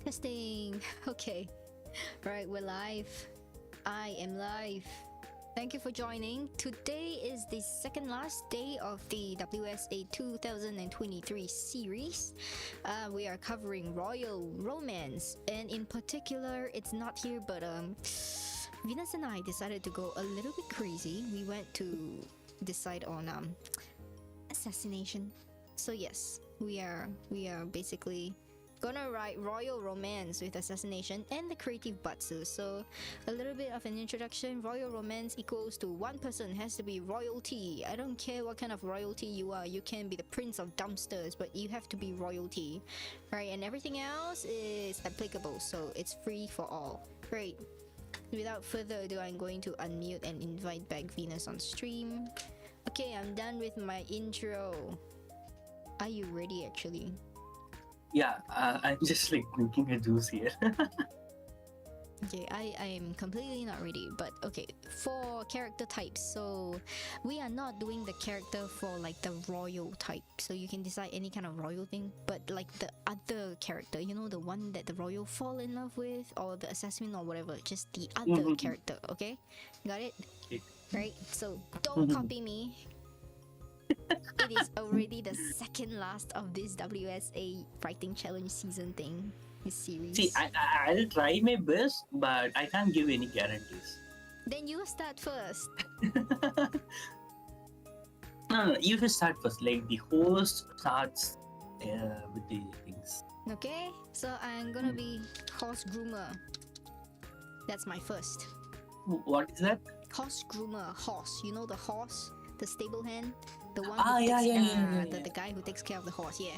Testing. Okay. Right, we're live. I am live. Thank you for joining. Today is the second last day of the WSA 2023 series. We are covering royal romance, and in particular, it's not here, but Venus and I decided to go a little bit crazy. We went to decide on assassination. So yes, we are basically gonna write royal romance with assassination and the creative batsu. So a little bit of an introduction. Royal romance equals to one person has to be royalty. I don't care what kind of royalty you are. You can be the prince of dumpsters, but you have to be royalty, right? And everything else is applicable, so it's free for all. Great. Without further ado, I'm going to unmute and invite back Venus on stream. Okay, I'm done with my intro. Are you ready actually? Yeah, I'm just like drinking a juice here. Okay, I am completely not ready, but okay, for character types, so we are not doing the character for like the royal type, so you can decide any kind of royal thing, but like the other character, you know, the one that the royal fall in love with, or the assassin or whatever, just the other character, okay? Got it? Okay. Right, so don't copy me. It is already the second last of this WSA writing challenge season thing, this series. See, I'll try my best, but I can't give any guarantees. Then you start first. No, you should start first. Like the host starts with the things. Okay, so I'm gonna be horse groomer. That's my first. What is that? Horse groomer, horse. You know the horse, the stable hand, the one. The guy who takes care of the horse. Yeah.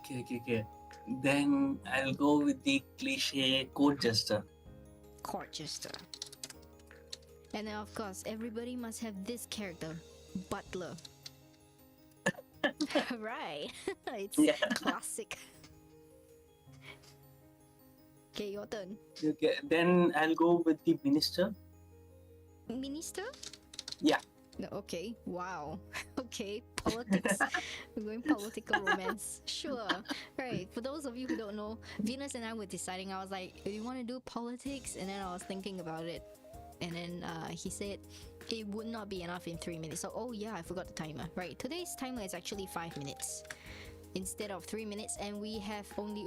Okay. Then I'll go with the cliche court jester. Court jester. And then of course everybody must have this character, butler. Right. It's classic. Okay, your turn. Okay, then I'll go with the minister. Minister? Yeah. No, okay, wow. Okay, politics. We're going political romance. Sure. Right, for those of you who don't know, Venus and I were deciding, I was like, do you want to do politics? And then I was thinking about it. And then he said it would not be enough in 3 minutes. So, oh yeah, I forgot the timer. Right, today's timer is actually 5 minutes instead of 3 minutes, and we have only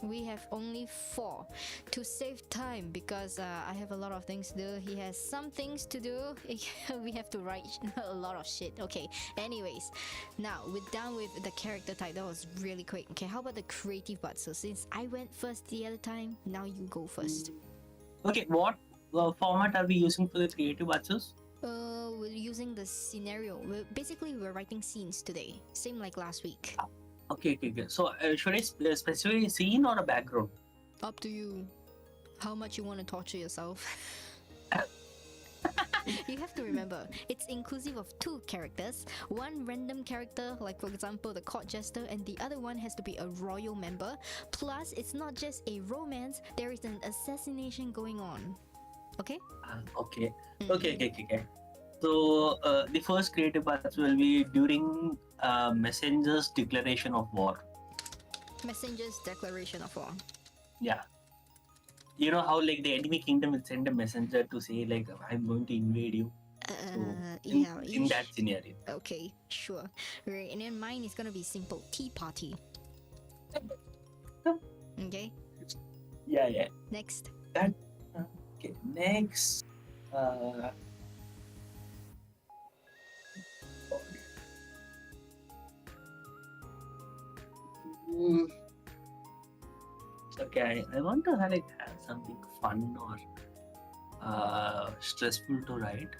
we have only 4 to save time, because I have a lot of things to do. He has some things to do. We have to write a lot of shit. Okay, anyways, now we're done with the character type. That was really quick. Okay, how about the creative part? So since I went first the other time, now you go first. Okay, what format are we using for the creative batches? We're using the scenario. We're writing scenes today, same like last week. Okay. So should I specify a scene or a background? Up to you. How much you want to torture yourself. You have to remember, it's inclusive of 2 characters. One random character, like for example the court jester, and the other one has to be a royal member. Plus, it's not just a romance, there is an assassination going on. Okay? Okay. So the first creative parts will be during Messenger's declaration of war. Messenger's declaration of war. Yeah. You know how like the enemy kingdom will send a messenger to say like I'm going to invade you. In that scenario. Okay, sure. Right, and then mine is gonna be simple. Tea party. Okay. Yeah. Next. Okay. Next. Okay, I want to have something fun or stressful to write.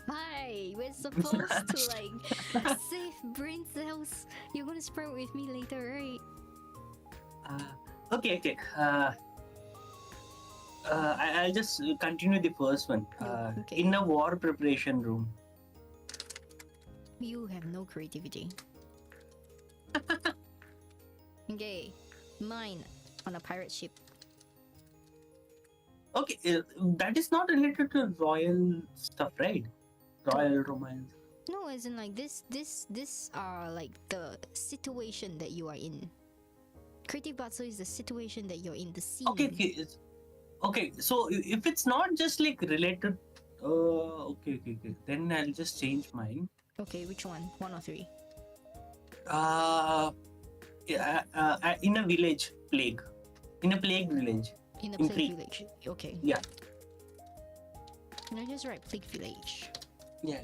Hi, we're supposed to like save brain cells. You're gonna spread with me later, right? Okay. I'll just continue the first one. Okay. In a war preparation room. You have no creativity. Okay, mine on a pirate ship. Okay, that is not related to royal stuff, right? Royal romance. No, as in like this are like the situation that you are in. Creative butler is the situation that you're in, the scene. Okay, okay. So if it's not just like related, okay. Then I'll just change mine. Okay, which one? 1 or 3? Yeah, in a village plague, in a plague village. In a in plague 3. village. Okay. Yeah. Can I just write plague village? Yeah.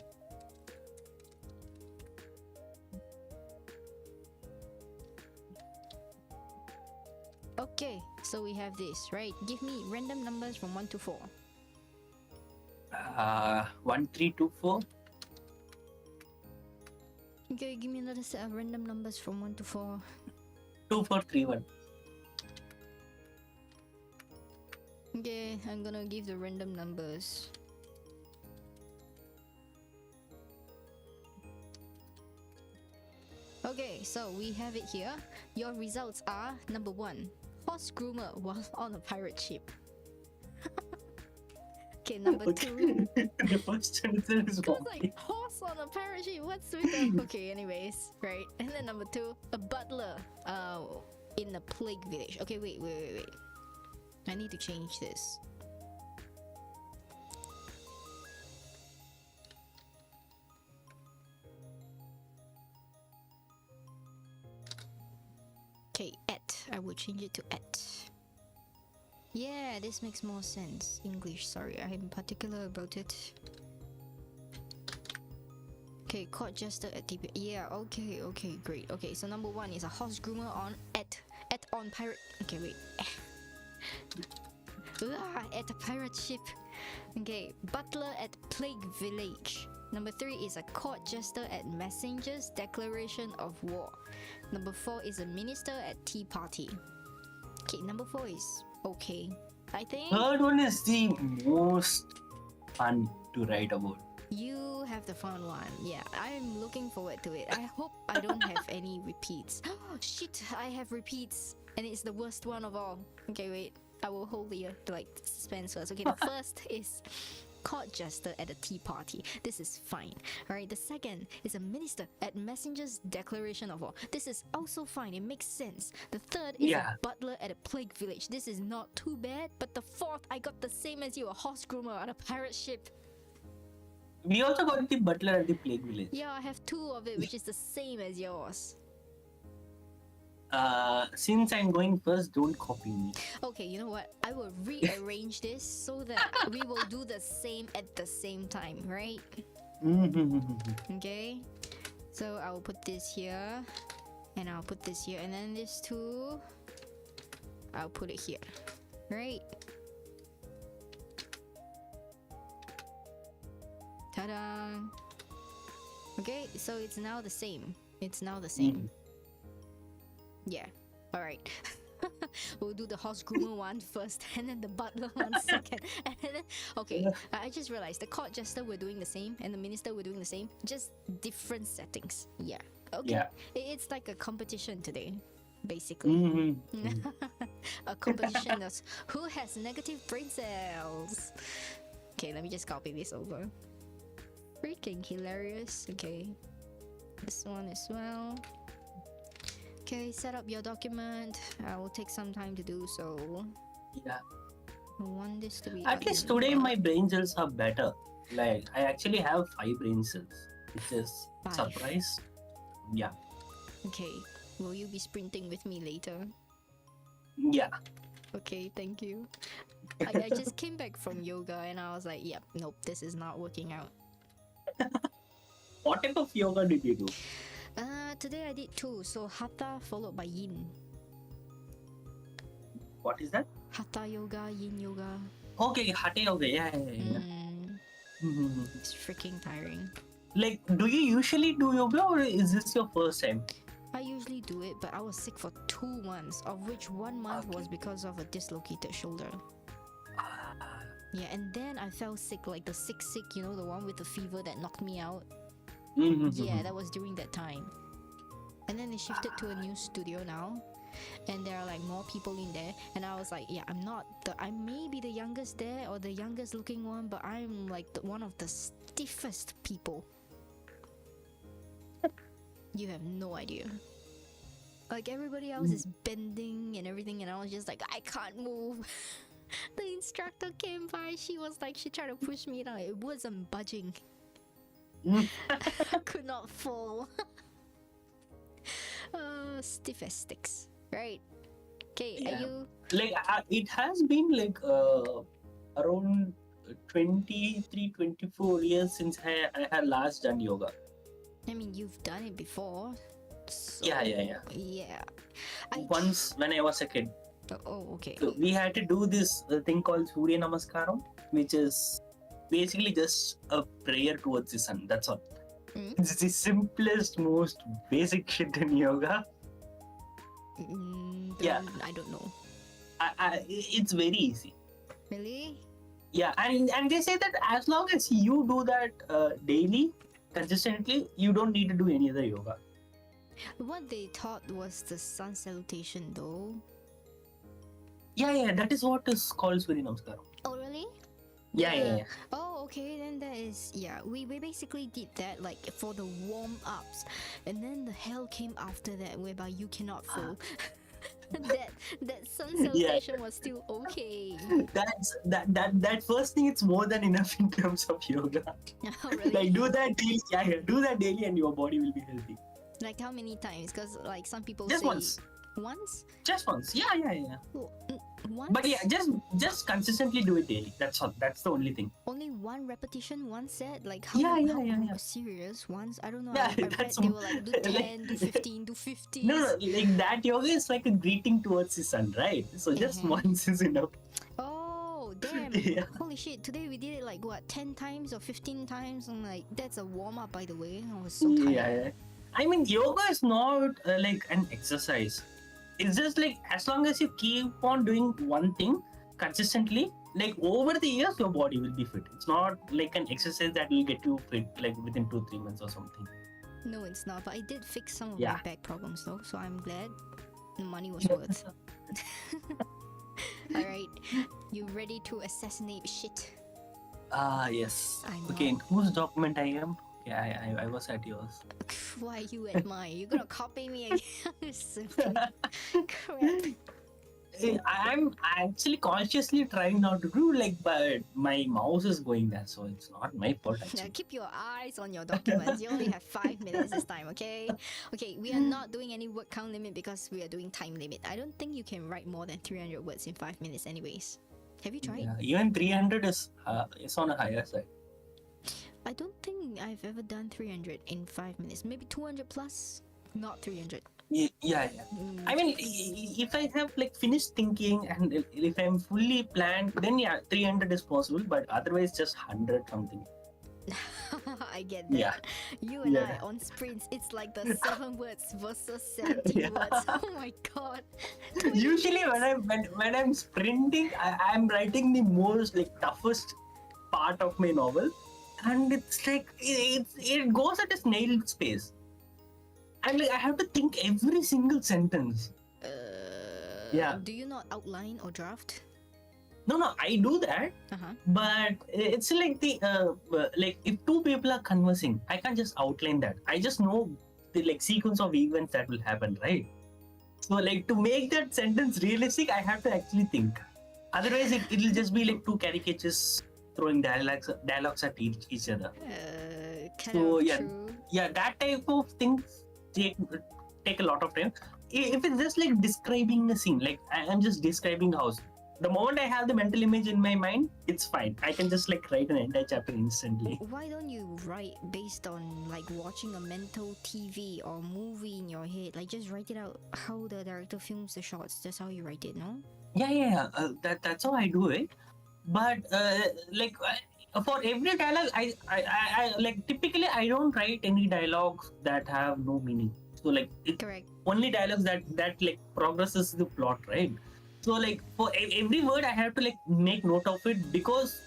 Okay, so we have this, right? Give me random numbers from 1 to 4. 1, 3, 2, 4. Okay, give me another set of random numbers from 1 to 4. 2, 4, 3, 1. Okay, I'm gonna give the random numbers. Okay, so we have it here. Your results are: number 1, horse groomer while on a pirate ship. Okay, number 2. The first answer is Cause wrong. like horse on a pirate ship, what's with them? Okay, anyways, right. And then number 2, a butler in a plague village. Okay, wait. I need to change this. Okay, at. I will change it to at. Yeah, this makes more sense. English, sorry, I'm particular about it. Okay, court jester at TP. Yeah, okay, great. Okay, so number 1 is a horse groomer on at on pirate. Okay, wait. At a pirate ship. Okay, butler at plague village. Number 3 is a court jester at messenger's declaration of war. Number 4 is a minister at tea party. Okay, number 4 is okay, I think. Third one is the most fun to write about. You have the fun one. Yeah, I'm looking forward to it. I hope I don't have any repeats. Oh shit, I have repeats, and it's the worst one of all. Okay, wait. I will hold the suspense first. Okay, the first is court jester at a tea party. This is fine. Alright, the second is a minister at messenger's declaration of war. This is also fine. It makes sense. The third is a butler at a plague village. This is not too bad. But the fourth, I got the same as you, a horse groomer on a pirate ship. We also got the butler at the plague village. Yeah, I have 2 of it, which is the same as yours. Since I'm going first, don't copy me. Okay, you know what? I will rearrange this so that we will do the same at the same time, right? Okay. So I will put this here, and I'll put this here, and then this 2, I'll put it here, right? Ta-da! Okay, so it's now the same. Yeah, alright. We'll do the horse groomer one first, and then the butler one second. And then, okay, I just realized the court jester we're doing the same, and the minister we're doing the same, just different settings. Yeah, okay. Yeah. It's like a competition today, basically. A competition of who has negative brain cells. Okay, let me just copy this over. Freaking hilarious. Okay, this one as well. Okay, set up your document. I will take some time to do so. Yeah. I want this to be. At least today my brain cells are better. Like I actually have 5 brain cells, which is 5. surprise. Yeah. Okay, will you be sprinting with me later? Yeah. Okay, thank you. I just came back from yoga and I was like, yep, nope, this is not working out. What type of yoga did you do? Today I did 2, so Hatha followed by Yin. What is that? Hatha yoga, Yin yoga. Okay, Hatha yoga. Yeah. It's freaking tiring. Like, do you usually do yoga or is this your first time? I usually do it, but I was sick for 2 months, of which 1 month was because of a dislocated shoulder. Yeah, and then I fell sick, like the sick, you know, the one with the fever that knocked me out. Yeah, that was during that time. And then they shifted to a new studio now, and there are like more people in there, and I was like, yeah, I may be the youngest there or the youngest looking one, but I'm like one of the stiffest people. You have no idea. Like everybody else is bending and everything, and I was just like, I can't move. The instructor came by. She was like, she tried to push me down. It wasn't budging. Could not fall. Stiff as sticks. Right. Okay, Yeah. are you... Like it has been like around 23, 24 years since I had last done yoga. I mean, you've done it before. So, Yeah. Yeah. Once when I was a kid. Oh, okay. So we had to do this thing called Surya Namaskaram, which is basically just a prayer towards the sun. That's all. It's the simplest, most basic shit in yoga. Yeah. I don't know. It's very easy. Really? Yeah, and they say that as long as you do that daily, consistently, you don't need to do any other yoga. What they taught was the sun salutation, though. Yeah, that is what is called Surya Namaskaram. Oh, really? Yeah. Oh, okay, then that is... Yeah, we basically did that, like, for the warm-ups. And then the hell came after that, whereby you cannot fall. that sun salutation was still okay. That first thing, it's more than enough in terms of yoga. Oh, really? Like, do that daily. Yeah, do that daily and your body will be healthy. Like, how many times? Because, like, some people Just say... once. Once? Just once. Yeah. Once? But yeah, just consistently do it daily. That's all. That's the only thing. Only one repetition, one set? Like, how serious? Once? I don't know. Yeah, I read they were like, do 10, do 15, do 50. No, like that yoga is like a greeting towards the sun, right? So just once is enough. Oh, damn. Yeah. Holy shit. Today we did it like, what, 10 times or 15 times? I'm like, that's a warm-up, by the way. I was so tired. Yeah. I mean, yoga is not like an exercise. It's just like, as long as you keep on doing one thing consistently, like over the years, your body will be fit. It's not like an exercise that will get you fit like within 2-3 months or something. No, it's not. But I did fix some of my back problems though, so I'm glad the money was worth. Alright, you ready to assassinate shit? Yes. I'm Okay, in not. whose document I am? Yeah, I was at yours. Why are you at mine? You're gonna copy me again? Crap. I'm actually consciously trying not to do like, but my mouse is going there, so it's not my fault Now actually. keep your eyes on your documents. You only have 5 minutes this time, okay? Okay, we are not doing any word count limit because we are doing time limit. I don't think you can write more than 300 words in 5 minutes anyways. Have you tried? Yeah, even 300 is on a higher side. I don't think I've ever done 300 in 5 minutes. Maybe 200 plus, not 300. Yeah. I mean, if I have like finished thinking and if I'm fully planned, then yeah, 300 is possible. But otherwise, just 100 something. I get that. Yeah. You and I on sprints, it's like the 7 words versus 70 words. Oh my god. Usually, when I'm sprinting, I'm writing the most like toughest part of my novel, and it's like it goes at a snail's pace. And like I have to think every single sentence. Yeah. Do you not outline or draft? No, I do that. But it's like the like if two people are conversing, I can't just outline that. I just know the like sequence of events that will happen, right? So like to make that sentence realistic, I have to actually think. Otherwise, it'll just be like two caricatures throwing dialogues at each other. So yeah, that type of things take a lot of time. If it's just like describing a scene, like I'm just describing the house. The moment I have the mental image in my mind, it's fine. I can just like write an entire chapter instantly. Why don't you write based on like watching a mental TV or movie in your head? Like just write it out how the director films the shots. That's how you write it, no? Yeah. That's how I do it. But like for every dialogue, I like typically I don't write any dialogues that have no meaning. So like correct. Only dialogues that like progresses the plot, right? So like for every word I have to like make note of it because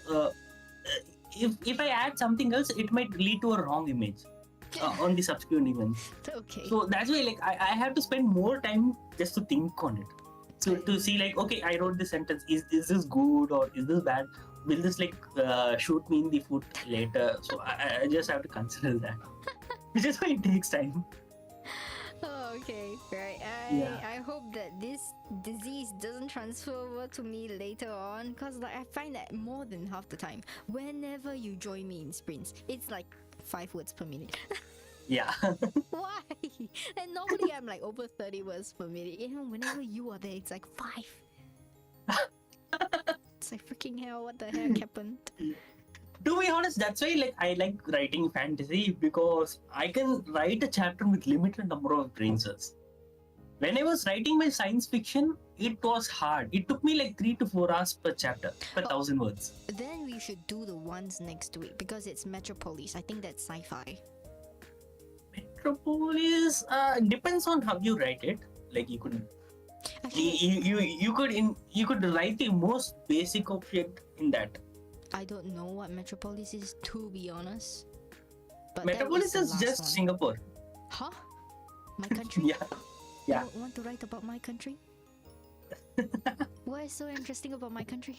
if I add something else, it might lead to a wrong image on the subsequent events. Okay. So that's why like I have to spend more time just to think on it. So to see like, okay, I wrote this sentence. Is this good or is this bad? Will this like shoot me in the foot later? So I just have to consider that, which is why it takes time. Oh Okay, right. Yeah. I hope that this disease doesn't transfer over to me later on, because like I find that more than half the time, whenever you join me in sprints, it's like 5 words per minute. Yeah. Why? And normally I'm like over 30 words per minute. Even whenever you are there, it's like 5. It's like freaking hell, what the heck happened? To be honest, that's why like I like writing fantasy, because I can write a chapter with limited number of brain cells. When I was writing my science fiction, it was hard. It took me like 3 to 4 hours per chapter, per 1,000 words. Then we should do the ones next week, because it's Metropolis. I think that's sci-fi. Metropolis depends on how you write it. Like you could, Actually, you could write the most basic of it in that. I don't know what Metropolis is, to be honest. But Metropolis that was is the just last one. Singapore. Huh? My country? Yeah. Yeah. You want to write about my country? What is so interesting about my country?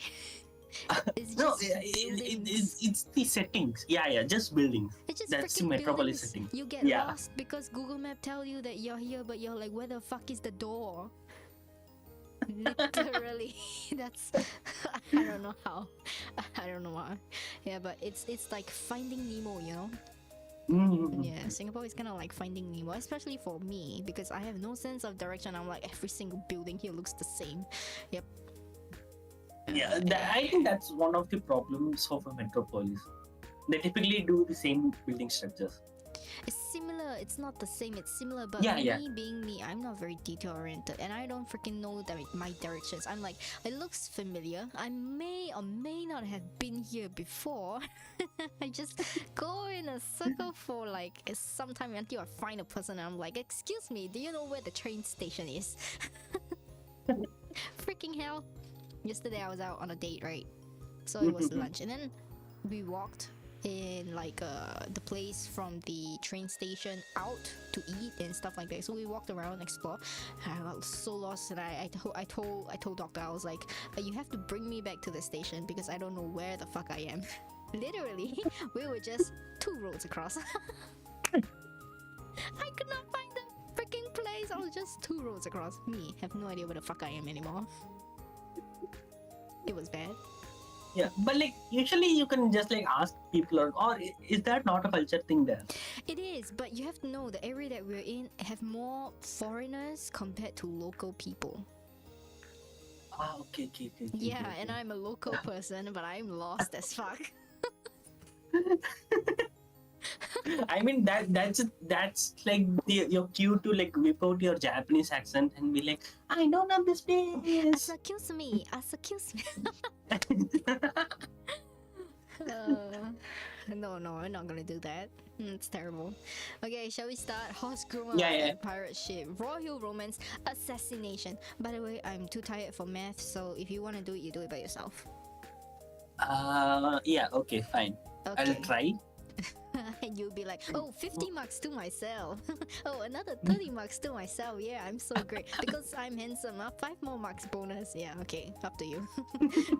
It's No, just buildings. it's the settings. Yeah, just buildings. It's just That's the freaking Metropolis buildings. setting. You get Yeah. lost because Google Map tell you that you're here, but you're like, where the fuck is the door? Literally. That's I don't know how. I don't know why. Yeah, but it's like Finding Nemo, you know? Mm. Yeah, Singapore is kind of like Finding Nemo, especially for me, because I have no sense of direction. I'm like, every single building here looks the same. Yep. Yeah, I think that's one of the problems of a metropolis. They typically do the same building structures. It's similar. It's not the same. It's similar, but me being me, I'm not very detail oriented, and I don't freaking know my directions. I'm like, it looks familiar. I may or may not have been here before. I just go in a circle for like some time until I find a person, and I'm like, excuse me, do you know where the train station is? Freaking hell. Yesterday I was out on a date, right? So it was lunch, and then we walked in like the place from the train station out to eat and stuff like that. So we walked around, explore. I got so lost, and I told doctor, I was like, you have to bring me back to the station because I don't know where the fuck I am. Literally, we were just 2 roads across. I could not find the freaking place. I was just 2 roads across. Me have no idea where the fuck I am anymore. It was bad. Yeah, but like usually you can just like ask people, or is that not a culture thing there? It is, but you have to know the area that we're in have more foreigners compared to local people. Ah, okay. Yeah, and I'm a local person, but I'm lost as fuck. I mean that's like your cue to like whip out your Japanese accent and be like, I don't know this place. Excuse me. No, we're not gonna do that. It's terrible. Okay, shall we start? Horse groomer, Yeah. pirate ship, royal romance, assassination. By the way, I'm too tired for math, so if you want to do it, you do it by yourself. Yeah, okay, fine. Okay. I'll try. And you'll be like, oh, 50 marks to myself. Oh, another 30 marks to myself. Yeah, I'm so great because I'm handsome. 5 more marks bonus. Yeah, okay, up to you.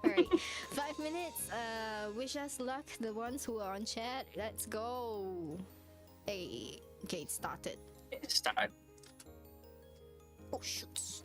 Alright, 5 minutes. Wish us luck, the ones who are on chat. Let's go. Hey, okay, it started. Start. Oh, shoots.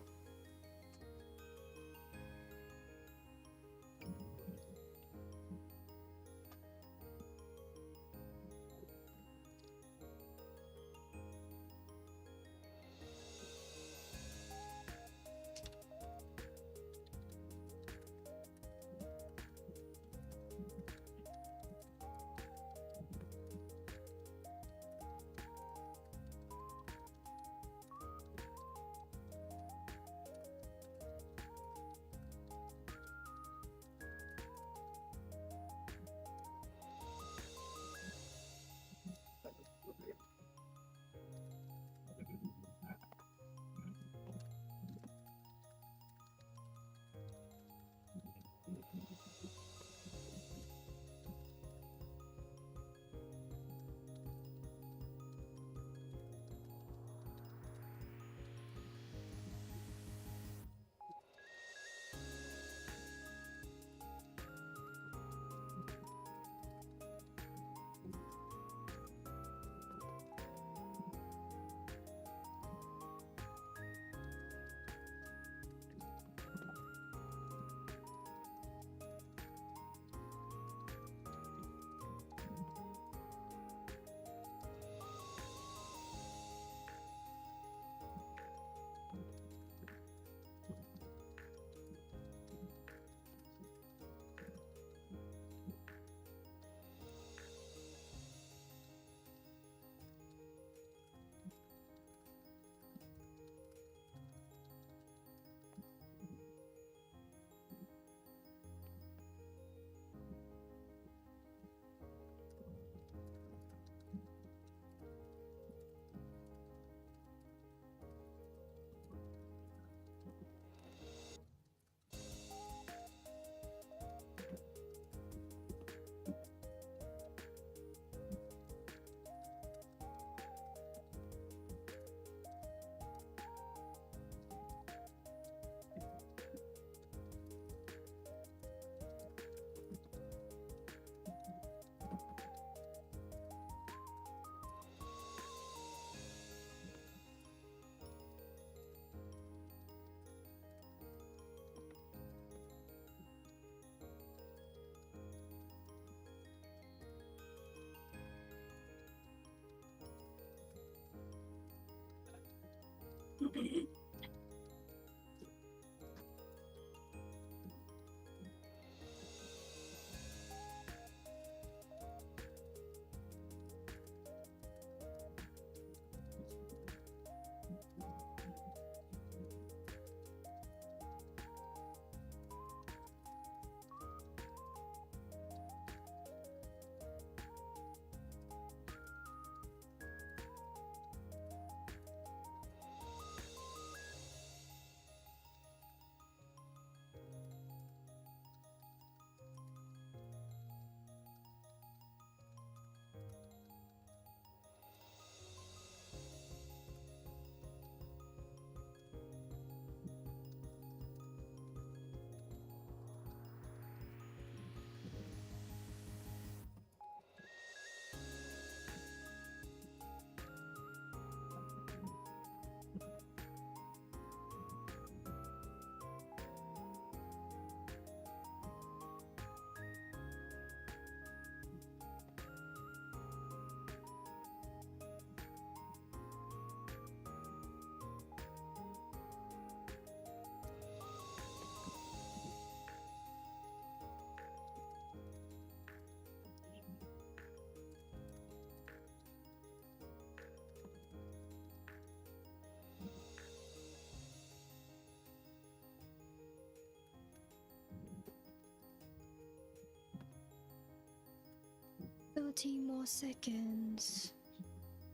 30 more seconds.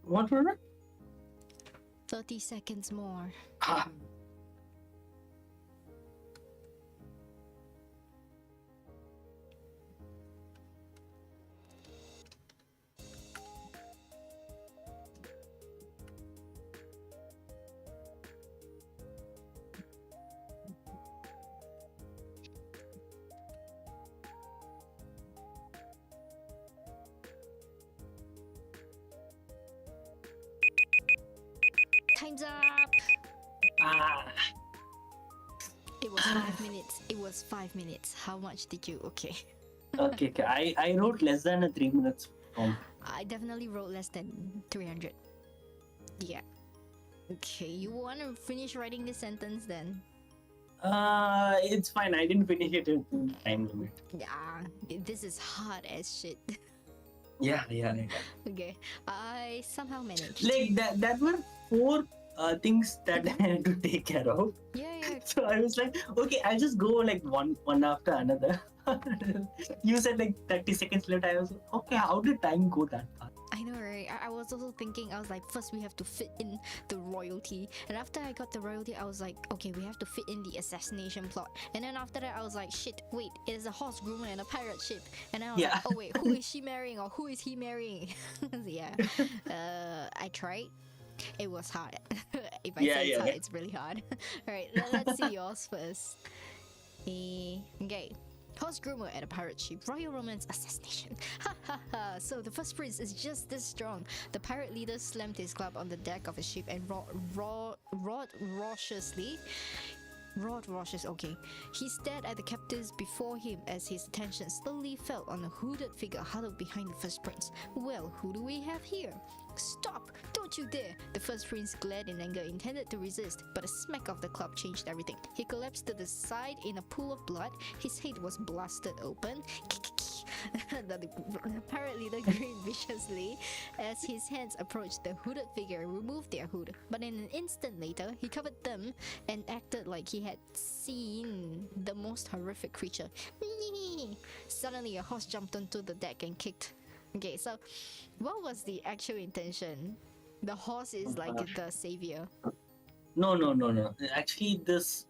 What was it? 30 seconds more. Time's up! It was 5 minutes. It was 5 minutes. How much did you? Okay. Okay. I wrote less than a 3 minutes prompt. I definitely wrote less than 300. Yeah. Okay, you want to finish writing this sentence then? It's fine. I didn't finish it in time limit. Yeah, this is hard as shit. Yeah. Okay, I somehow managed. Like that were 4 things that I had to take care of. Yeah. So I was like, okay, I'll just go like one after another. You said like 30 seconds later. I was like, okay, how did time go that fast? I know, right? I was also thinking, I was like, first we have to fit in the royalty. And after I got the royalty, I was like, okay, we have to fit in the assassination plot. And then after that, I was like, shit, wait, it is a horse groomer and a pirate ship. And I was like, oh wait, who is she marrying or who is he marrying? Yeah. I tried. It was hard. If I say it's hard, it's really hard. Alright, let's see yours first. Okay. Horse groomer at a pirate ship, royal romance assassination. Ha ha ha. So the first prince is just this strong. The pirate leader slammed his club on the deck of a ship and roared raucous, okay. He stared at the captives before him as his attention slowly fell on a hooded figure huddled behind the first prince. Well, who do we have here? Stop! Don't you dare! The first prince glared in anger, intended to resist, but a smack of the club changed everything. He collapsed to the side in a pool of blood. His head was blasted open. The pirate leader grinned viciously as his hands approached the hooded figure and removed their hood. But in an instant later, he covered them and acted like he had seen the most horrific creature. Suddenly, a horse jumped onto the deck and kicked. Okay, so what was the actual intention? The horse is like the savior. No. Actually, this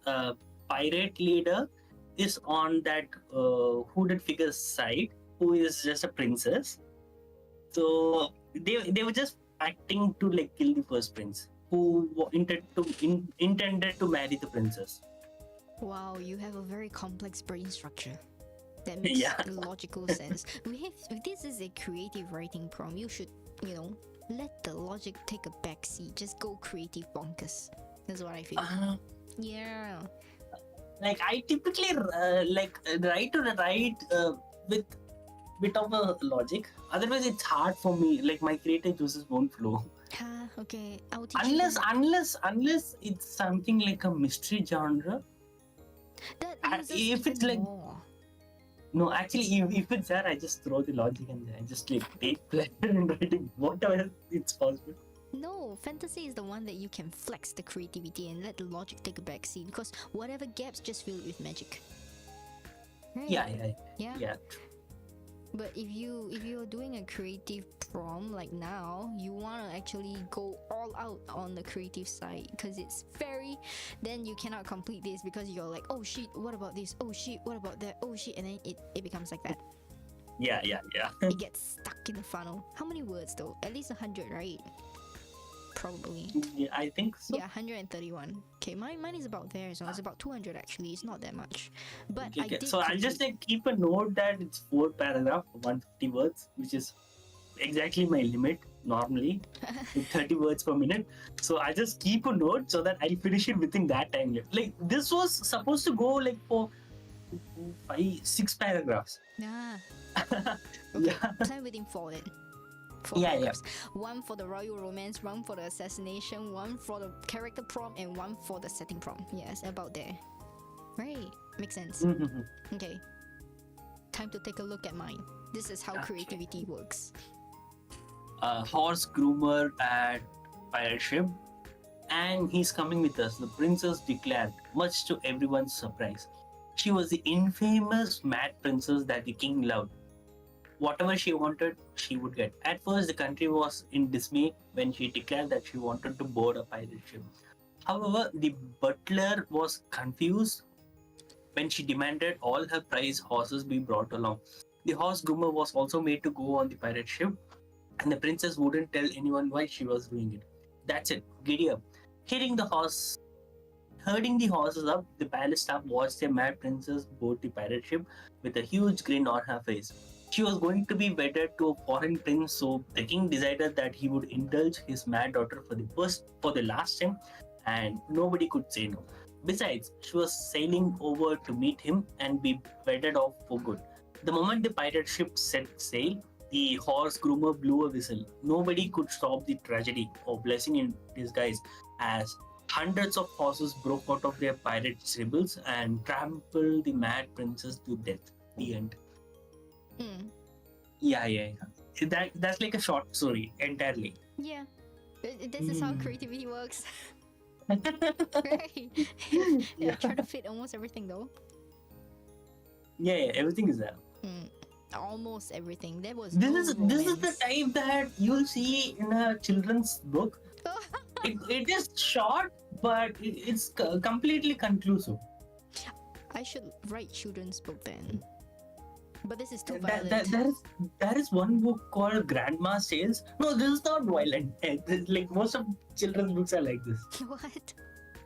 pirate leader is on that hooded figure's side, who is just a princess. So they were just acting to like kill the first prince, who intended to marry the princess. Wow, you have a very complex brain structure. That makes logical sense. If this is a creative writing prompt, you should, let the logic take a backseat. Just go creative bonkers. That's what I feel. Yeah. Like I typically write with bit of a logic. Otherwise, it's hard for me. Like my creative juices won't flow. Okay, I'll teach Unless you. unless it's something like a mystery genre. That uses If even it's like more. no, actually, if it's there, I just throw the logic and I just like take pleasure in writing whatever it's possible. No, fantasy is the one that you can flex the creativity and let the logic take a back seat because whatever gaps just fill it with magic. Right? Yeah. But if you're doing a creative prompt like now, you want to actually go all out on the creative side because it's very. Then you cannot complete this because you're like, oh shit, what about this? Oh shit, what about that? Oh shit, and then it becomes like that. Yeah. It gets stuck in the funnel. How many words though? At least 100, right? Probably. Yeah, I think so. Yeah, 131. Okay, mine is about there, so it's about 200 actually. It's not that much, but Okay, I did. so I'll just like keep a note that it's 4 paragraph, 150 words, which is exactly my limit normally, with 30 words per minute. So I just keep a note so that I'll finish it within that time limit. Like this was supposed to go like for 5-6 paragraphs. Yeah. Okay, Yeah. time within 4 then. 4 paragraphs. One for the royal romance, one for the assassination, one for the character prompt, and one for the setting prompt. Yes, about there. Right, makes sense. Okay, time to take a look at mine. This is how creativity works. Horse groomer at pirate ship, and he's coming with us. The princess declared, much to everyone's surprise. She was the infamous mad princess that the king loved. Whatever she wanted, she would get. At first, the country was in dismay when she declared that she wanted to board a pirate ship. However, the butler was confused when she demanded all her prize horses be brought along. The horse groomer was also made to go on the pirate ship, and the princess wouldn't tell anyone why she was doing it. That's it, giddy up. Herding the horses up, the palace staff watched their mad princess board the pirate ship with a huge grin on her face. She was going to be wedded to a foreign prince, so the king decided that he would indulge his mad daughter for the last time, and nobody could say no. Besides, she was sailing over to meet him and be wedded off for good. The moment the pirate ship set sail, the horse groomer blew a whistle. Nobody could stop the tragedy or blessing in disguise as hundreds of horses broke out of their pirate stables and trampled the mad princess to death. The end. Yeah. That's like a short story entirely. Yeah, this is how creativity works. Right. Yeah, try to fit almost everything though. Yeah, everything is there. Almost everything. There was this is the type that you'll see in a children's book. it is short, but it's completely conclusive. I should write children's book then. But this is too violent. There is one book called Grandma's Tales. No, this is not violent. Like most of children's books are like this. What?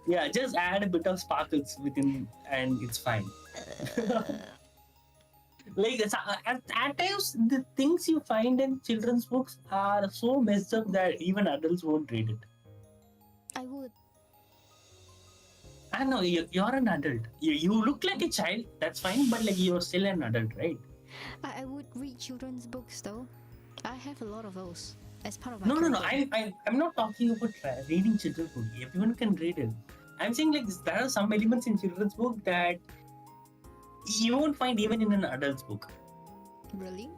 Yeah, just add a bit of sparkles within and it's fine. Like at times, the things you find in children's books are so messed up that even adults won't read it. I would. I know you're an adult. You look like a child. That's fine, but like you're still an adult, right? I would read children's books though. I have a lot of those as part of my. No. I'm not talking about reading children's book. Everyone can read it. I'm saying like there are some elements in children's book that you won't find even in an adult's book. Really?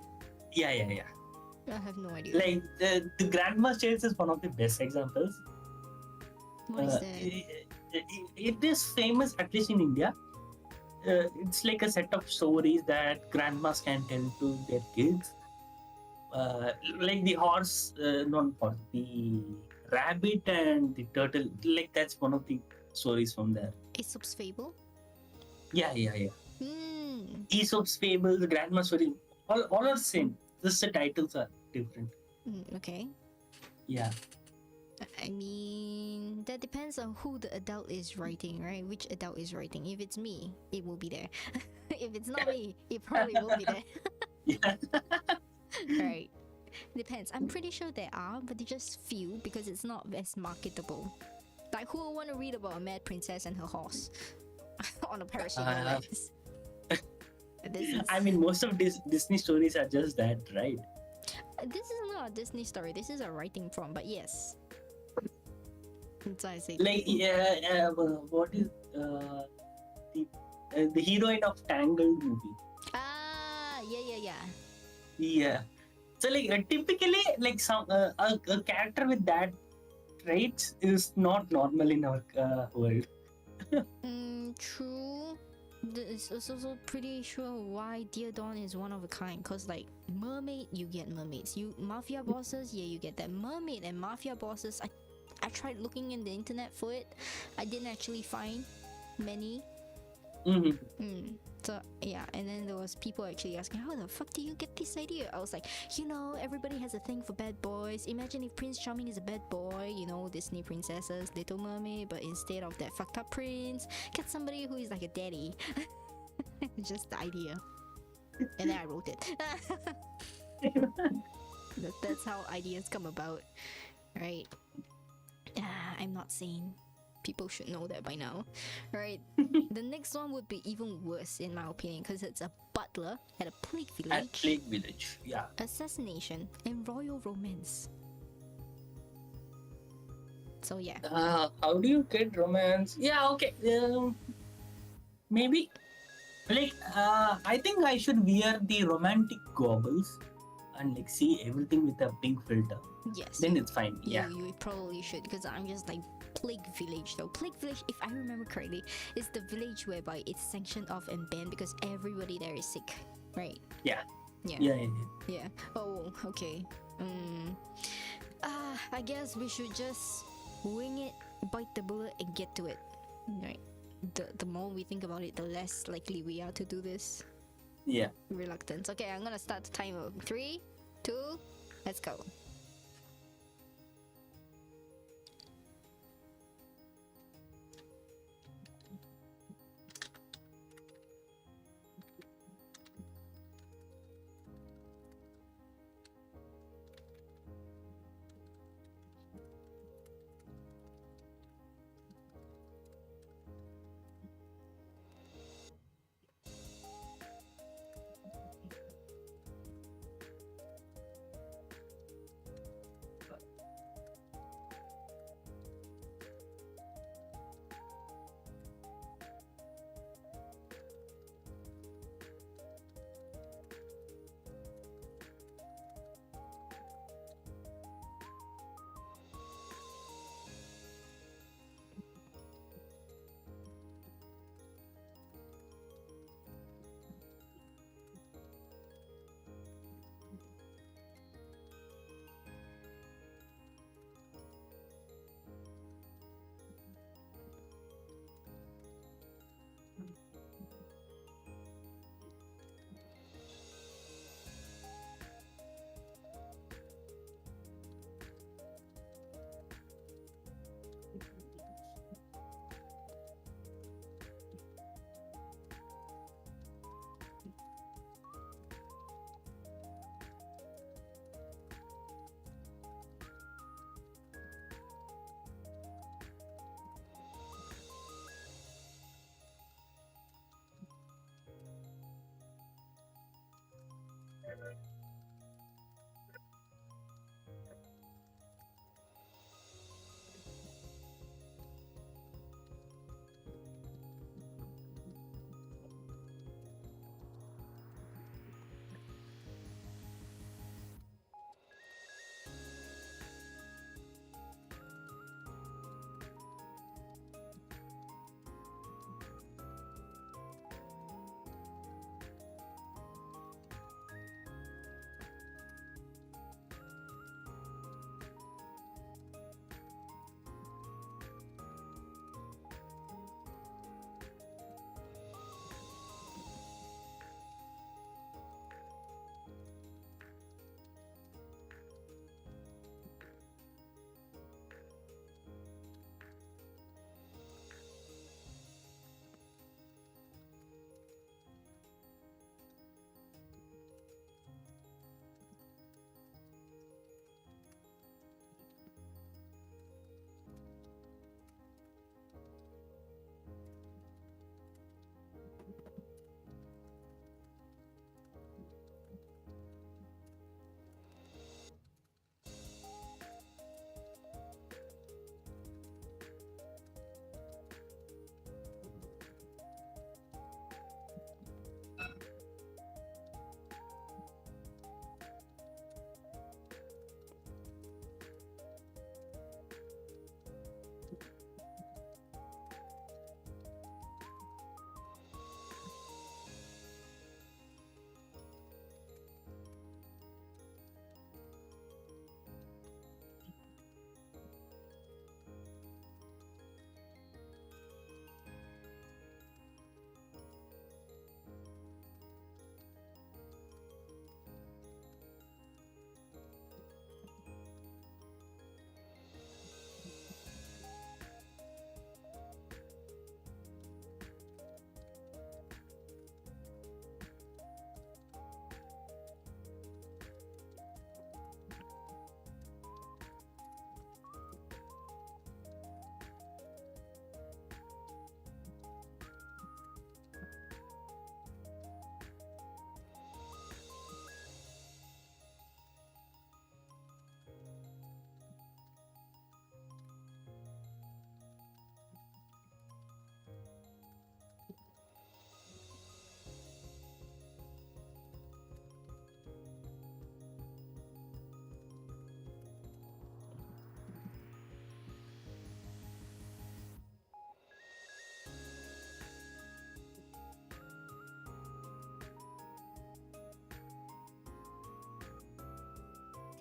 Yeah. I have no idea. Like the Grandma's Tales is one of the best examples. What is that? It is famous, at least in India. It's like a set of stories that grandmas can tell to their kids. Like the horse, the rabbit and the turtle. Like that's one of the stories from there. Aesop's Fable? Yeah. Aesop's Fable, the Grandma's Story, all are same. Just the titles are different. Okay. Yeah. I mean, that depends on who the adult is writing, right? Which adult is writing. If it's me, it will be there. If it's not me, it probably will be there. Yeah. Right. Depends. I'm pretty sure there are, but they just few because it's not as marketable. Like, who will want to read about a mad princess and her horse on a parachute? I mean, most of Disney stories are just that, right? This is not not a Disney story. This is a writing prompt, but yes. That's why I say. Like, what is the heroine of Tangled movie? Ah, yeah. Yeah. So like typically like some a character with that traits is not normal in our world. True. It's also pretty sure why Dear Dawn is one of a kind. Cause like mermaid, you get mermaids. You mafia bosses, yeah, you get that. Mermaid and mafia bosses. I tried looking in the internet for it. I didn't actually find many. So yeah, and then there was people actually asking, how the fuck do you get this idea? I was like, everybody has a thing for bad boys. Imagine if Prince Charming is a bad boy, Disney princesses, Little Mermaid, but instead of that fucked up prince, get somebody who is like a daddy. Just the idea. And then I wrote it. That's how ideas come about, right? I'm not sane. People should know that by now, right? The next one would be even worse in my opinion, because it's a butler at a plague village. At plague village, yeah. Assassination and royal romance. So yeah. How do you get romance? Yeah, okay. Maybe. Like, I think I should wear the romantic goggles and like see everything with a pink filter. Yes. Then it's fine. Yeah. You probably should, because I'm just like plague village though. Plague village, if I remember correctly, is the village whereby it's sanctioned off and banned because everybody there is sick, right? Yeah. Yeah. Oh, okay. I guess we should just wing it, bite the bullet, and get to it. Right. The more we think about it, the less likely we are to do this. Yeah. Reluctance. Okay, I'm gonna start the timer. 3, 2, let's go.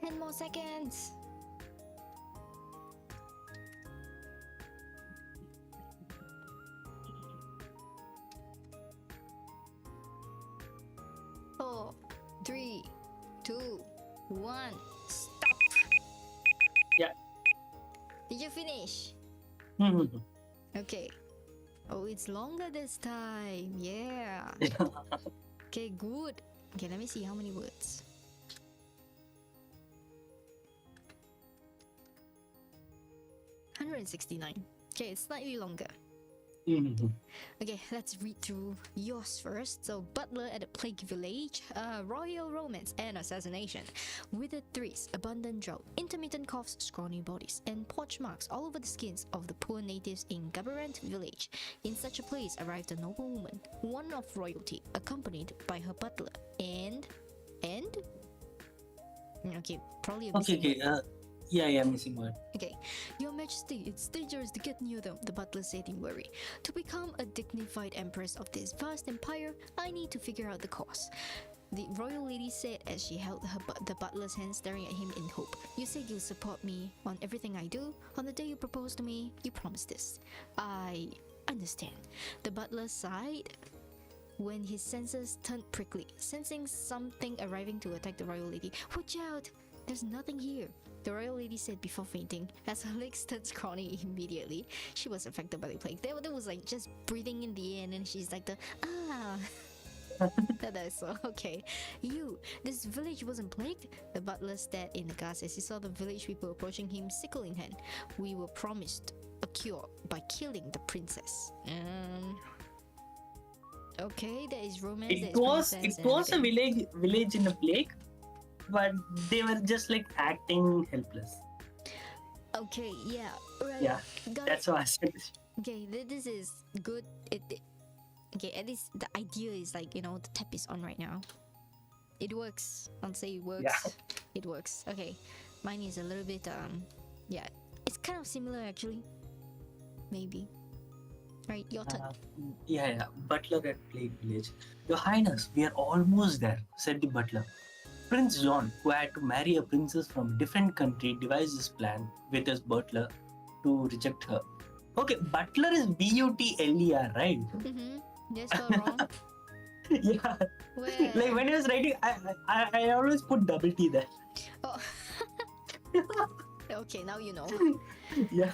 10 more seconds. Four, three, two, one. Stop. Yeah. Did you finish? Mhm. Okay. Oh, it's longer this time. Yeah. Okay, good. Okay, let me see how many words. 169. Okay, it's slightly longer. Mhm. Okay, let's read through yours first. So, butler at a plague village, royal romance and assassination, withered trees, abundant drought, intermittent coughs, scrawny bodies, and porch marks all over the skins of the poor natives in Gabarant village. In such a place arrived a noble woman, one of royalty, accompanied by her butler, and okay, probably a missing Okay. word. Yeah, missing word. Okay, Your Majesty, it's dangerous to get near them, the butler said in worry. To become a dignified empress of this vast empire, I need to figure out the cause. The royal lady said as she held the butler's hand, staring at him in hope. You said you'll support me on everything I do. On the day you proposed to me, you promised this. I understand. The butler sighed when his senses turned prickly, sensing something arriving to attack the royal lady. Watch out! There's nothing here, the royal lady said before fainting. As her legs turned scrawny immediately, she was affected by the plague. There was like just breathing in the air, and then she's like That's so okay. This village wasn't plagued? The butler stared in aghast as he saw the village people approaching him, sickle in hand. We were promised a cure by killing the princess. Okay, there is romance. It was a village in a plague, but they were just like acting helpless. Okay, yeah, right. Yeah, that's what I said. Okay, this is good. Okay, at least the idea is like, the tap is on right now. It works. I'll say it works. Yeah. It works. Okay, mine is a little bit yeah, it's kind of similar actually. Maybe. Right, your turn. Yeah. Butler at Plague Village. Your Highness, we are almost there, said the butler. Prince John, who had to marry a princess from a different country, devised this plan with his butler to reject her. Okay, butler is butler, right? That's not wrong. Yeah. Where? Like when I was writing, I always put double T there. Oh. Okay, now you know. Yeah.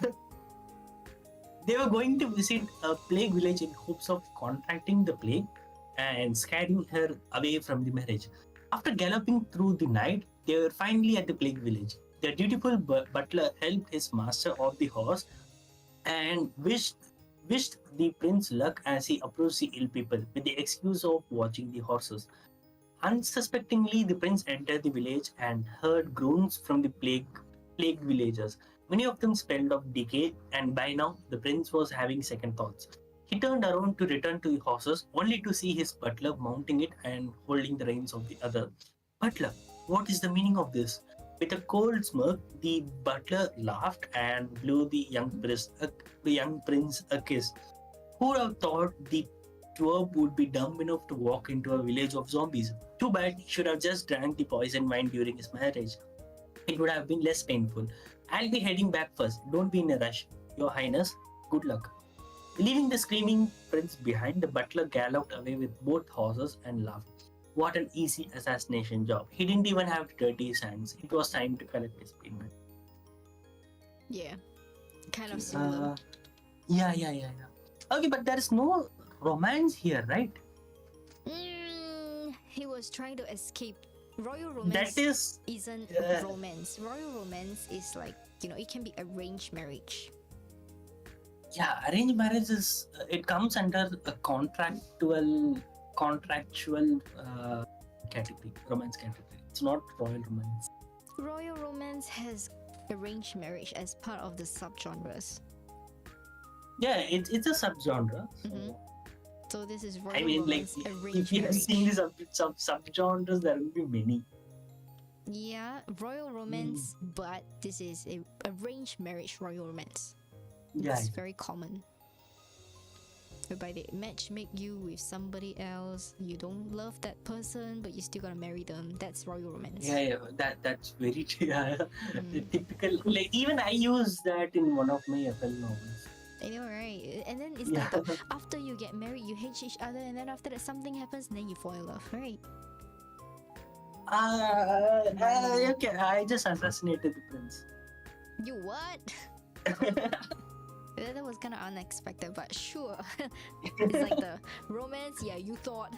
They were going to visit a plague village in hopes of contracting the plague and scaring her away from the marriage. After galloping through the night, they were finally at the plague village. The dutiful butler helped his master off the horse and wished the prince luck as he approached the ill people with the excuse of watching the horses. Unsuspectingly, the prince entered the village and heard groans from the plagued villagers. Many of them smelled of decay, and by now the prince was having second thoughts. He turned around to return to the horses, only to see his butler mounting it and holding the reins of the other. Butler, what is the meaning of this? With a cold smirk, the butler laughed and blew the young prince a kiss. Who would have thought the twerp would be dumb enough to walk into a village of zombies? Too bad he should have just drank the poison wine during his marriage. It would have been less painful. I'll be heading back first. Don't be in a rush. Your Highness, good luck. Leaving the screaming prince behind, the butler galloped away with both horses and laughed. What an easy assassination job. He didn't even have to dirty his hands. It was time to collect his payment. Yeah, kind of similar. Yeah. Okay, but there is no romance here, right? He was trying to escape. Royal romance isn't romance. Royal romance is like, it can be arranged marriage. Yeah, arranged marriage is, it comes under a contractual category, romance category. It's not royal romance. Royal romance has arranged marriage as part of the subgenres. Yeah, it's a subgenre. So this is royal romance, like, arranged if you have seen the subgenres, there will be many. Yeah, royal romance, but this is a arranged marriage royal romance. It's very common. whereby they make you with somebody else. You don't love that person, but you still gotta marry them. That's royal romance. Yeah, that's very typical. Like even I use that in one of my FL novels. I know, right? And then it's Yeah. like after you get married, you hate each other, and then after that something happens, and then you fall in love, right? Okay, I just assassinated the prince. You what? That was kind of unexpected, but sure. It's like the romance. Yeah, you thought.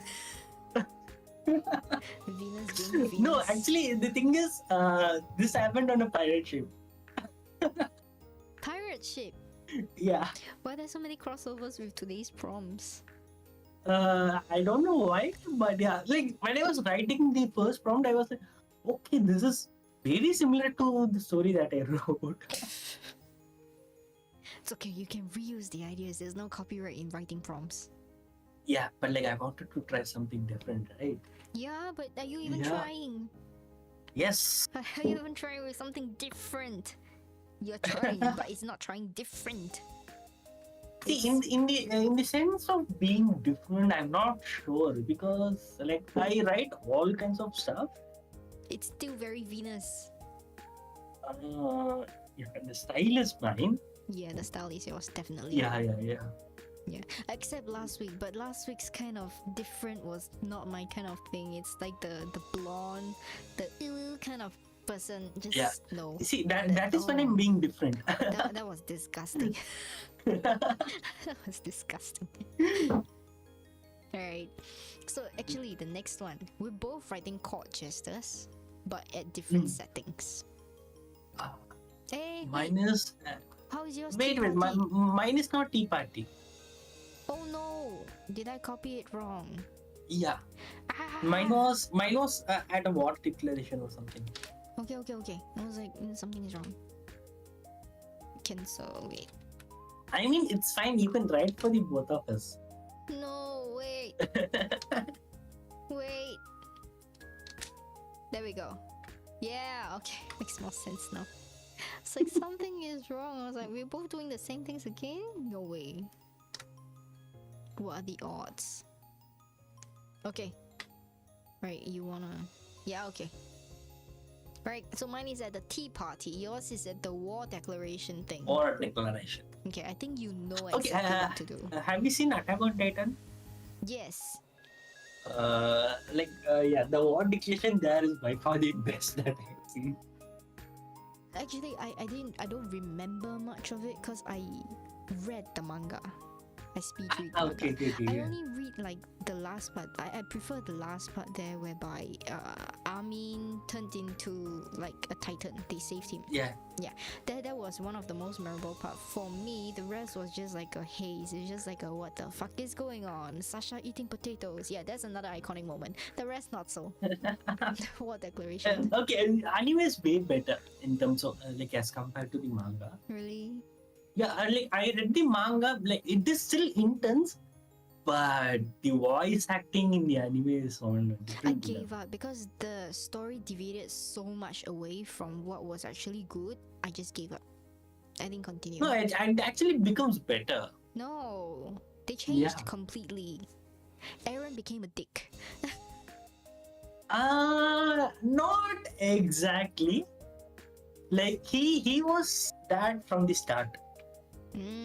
Venus being Venus. No, actually, the thing is, this happened on a pirate ship. Pirate ship. Yeah. Why there's so many crossovers with today's prompts? I don't know why, but yeah, like when I was writing the first prompt, I was like, okay, this is very similar to the story that I wrote. It's okay, you can reuse the ideas. There's no copyright in writing prompts. Yeah, but like I wanted to try something different, right? Yeah, but are you even trying? Yes. Are you even trying with something different? You're trying, but it's not trying different. See, in the sense of being different, I'm not sure because like I write all kinds of stuff. It's still very Venus. Yeah, the style is mine. Yeah, the style is yours, definitely. Yeah. Except last week, but last week's kind of different was not my kind of thing. It's like the blonde, the kind of person. Just no. See, that is when I'm being different. that was disgusting. That was disgusting. Alright. So actually the next one, we're both writing court jesters, but at different settings. Hey, mine is how is yours? wait, mine is not tea party. Oh no! Did I copy it wrong? Yeah. Mine was at a war declaration or something. Okay. I was like, something is wrong. Cancel, wait. I mean, it's fine. You can write for the both of us. No, wait. Wait. There we go. Yeah, okay. Makes more sense now. It's like something is wrong. I was like, we're both doing the same things again? No way. What are the odds? Okay. Right, you wanna... Yeah, okay. Right, so mine is at the tea party. Yours is at the war declaration thing. War declaration. Okay, I think you know exactly what to do. Have you seen Attack on Titan? Yes. The war declaration there is by far the best that I've seen. Actually, I don't remember much of it because I read the manga. I speed read the manga. Okay, I only read like the last part. I prefer the last part there whereby Armin turned into like a titan. They saved him. Yeah. That was one of the most memorable part for me. The rest was just like a haze. It's just like a what the fuck is going on? Sasha eating potatoes. Yeah, that's another iconic moment. The rest not so. War declaration. Okay, anime is way better in terms of like as compared to the manga. Really? Yeah, like I read the manga, like it is still intense, but the voice acting in the anime is on a different I gave up because the story deviated so much away from what was actually good. I just gave up. I didn't continue. No, it actually becomes better. No, they changed completely. Aaron became a dick. Not exactly. Like he was that from the start.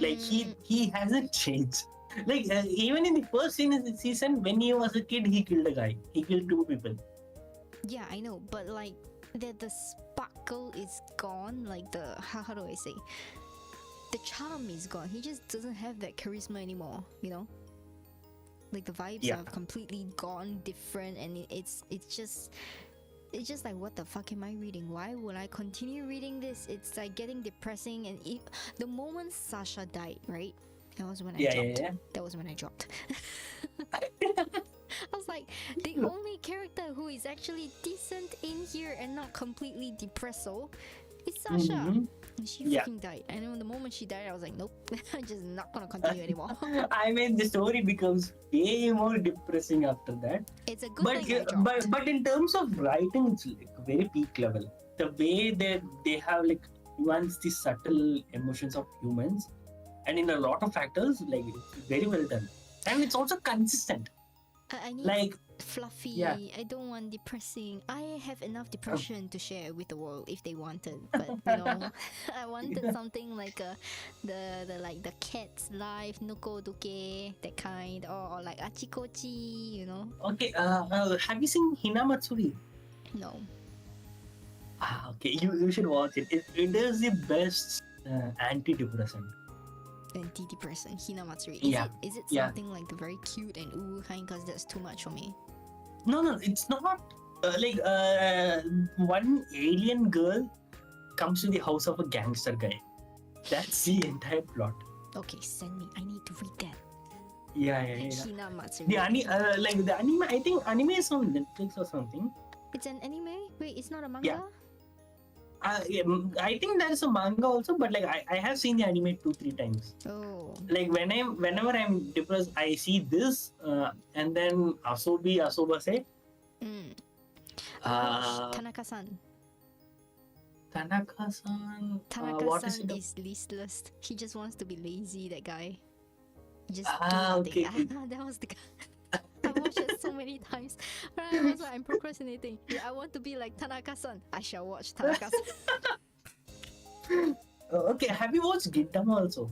Like he hasn't changed. Like even in the first season, when he was a kid, he killed a guy. He killed 2 people. Yeah, I know, but like the sparkle is gone. Like the how do I say? The charm is gone. He just doesn't have that charisma anymore. You know, like the vibes are completely gone, different, and it's just like, what the fuck am I reading? Why would I continue reading this? It's like getting depressing. And the moment Sasha died, right? That was when I dropped. Yeah. That was when I dropped. I was like, the only character who is actually decent in here and not completely depresso is Sasha. And she freaking died. And then the moment she died, I was like, nope, I'm just not gonna continue anymore. I mean, the story becomes way more depressing after that. It's a good thing I dropped. But in terms of writing, it's like very peak level. The way they have like nuanced the subtle emotions of humans and in a lot of factors, like it's very well done, and it's also consistent. I need Like fluffy. yeah. I don't want depressing. I have enough depression to share with the world if they wanted, but you know, I wanted something like the like the cat's life, Noko Duke, that kind, or like Achikochi, you know. Okay. Have you seen Hinamatsuri? No. Okay, you should watch it. It is the best antidepressant. Antidepressant, Hinamatsuri. Is it Yeah. something like the very cute and ooh kind? Because that's too much for me. No, it's not. One alien girl comes to the house of a gangster guy. That's the entire plot. Okay, send me. I need to read that. Yeah. Hinamatsuri. The anime. I think anime is on Netflix or something. It's an anime? Wait, it's not a manga? Yeah. I think there is a manga also, but like I have seen the anime 2-3 times. Oh. Like whenever I'm depressed, I see this, and then Asobase. Tanaka-san. Tanaka-san. Tanaka-san is listless. He just wants to be lazy. That guy. He just do nothing. Okay. That was the guy. I watched it so many times. I was like, I'm procrastinating. Yeah, I want to be like Tanaka-san. I shall watch Tanaka-san. Okay, have you watched Gintama also?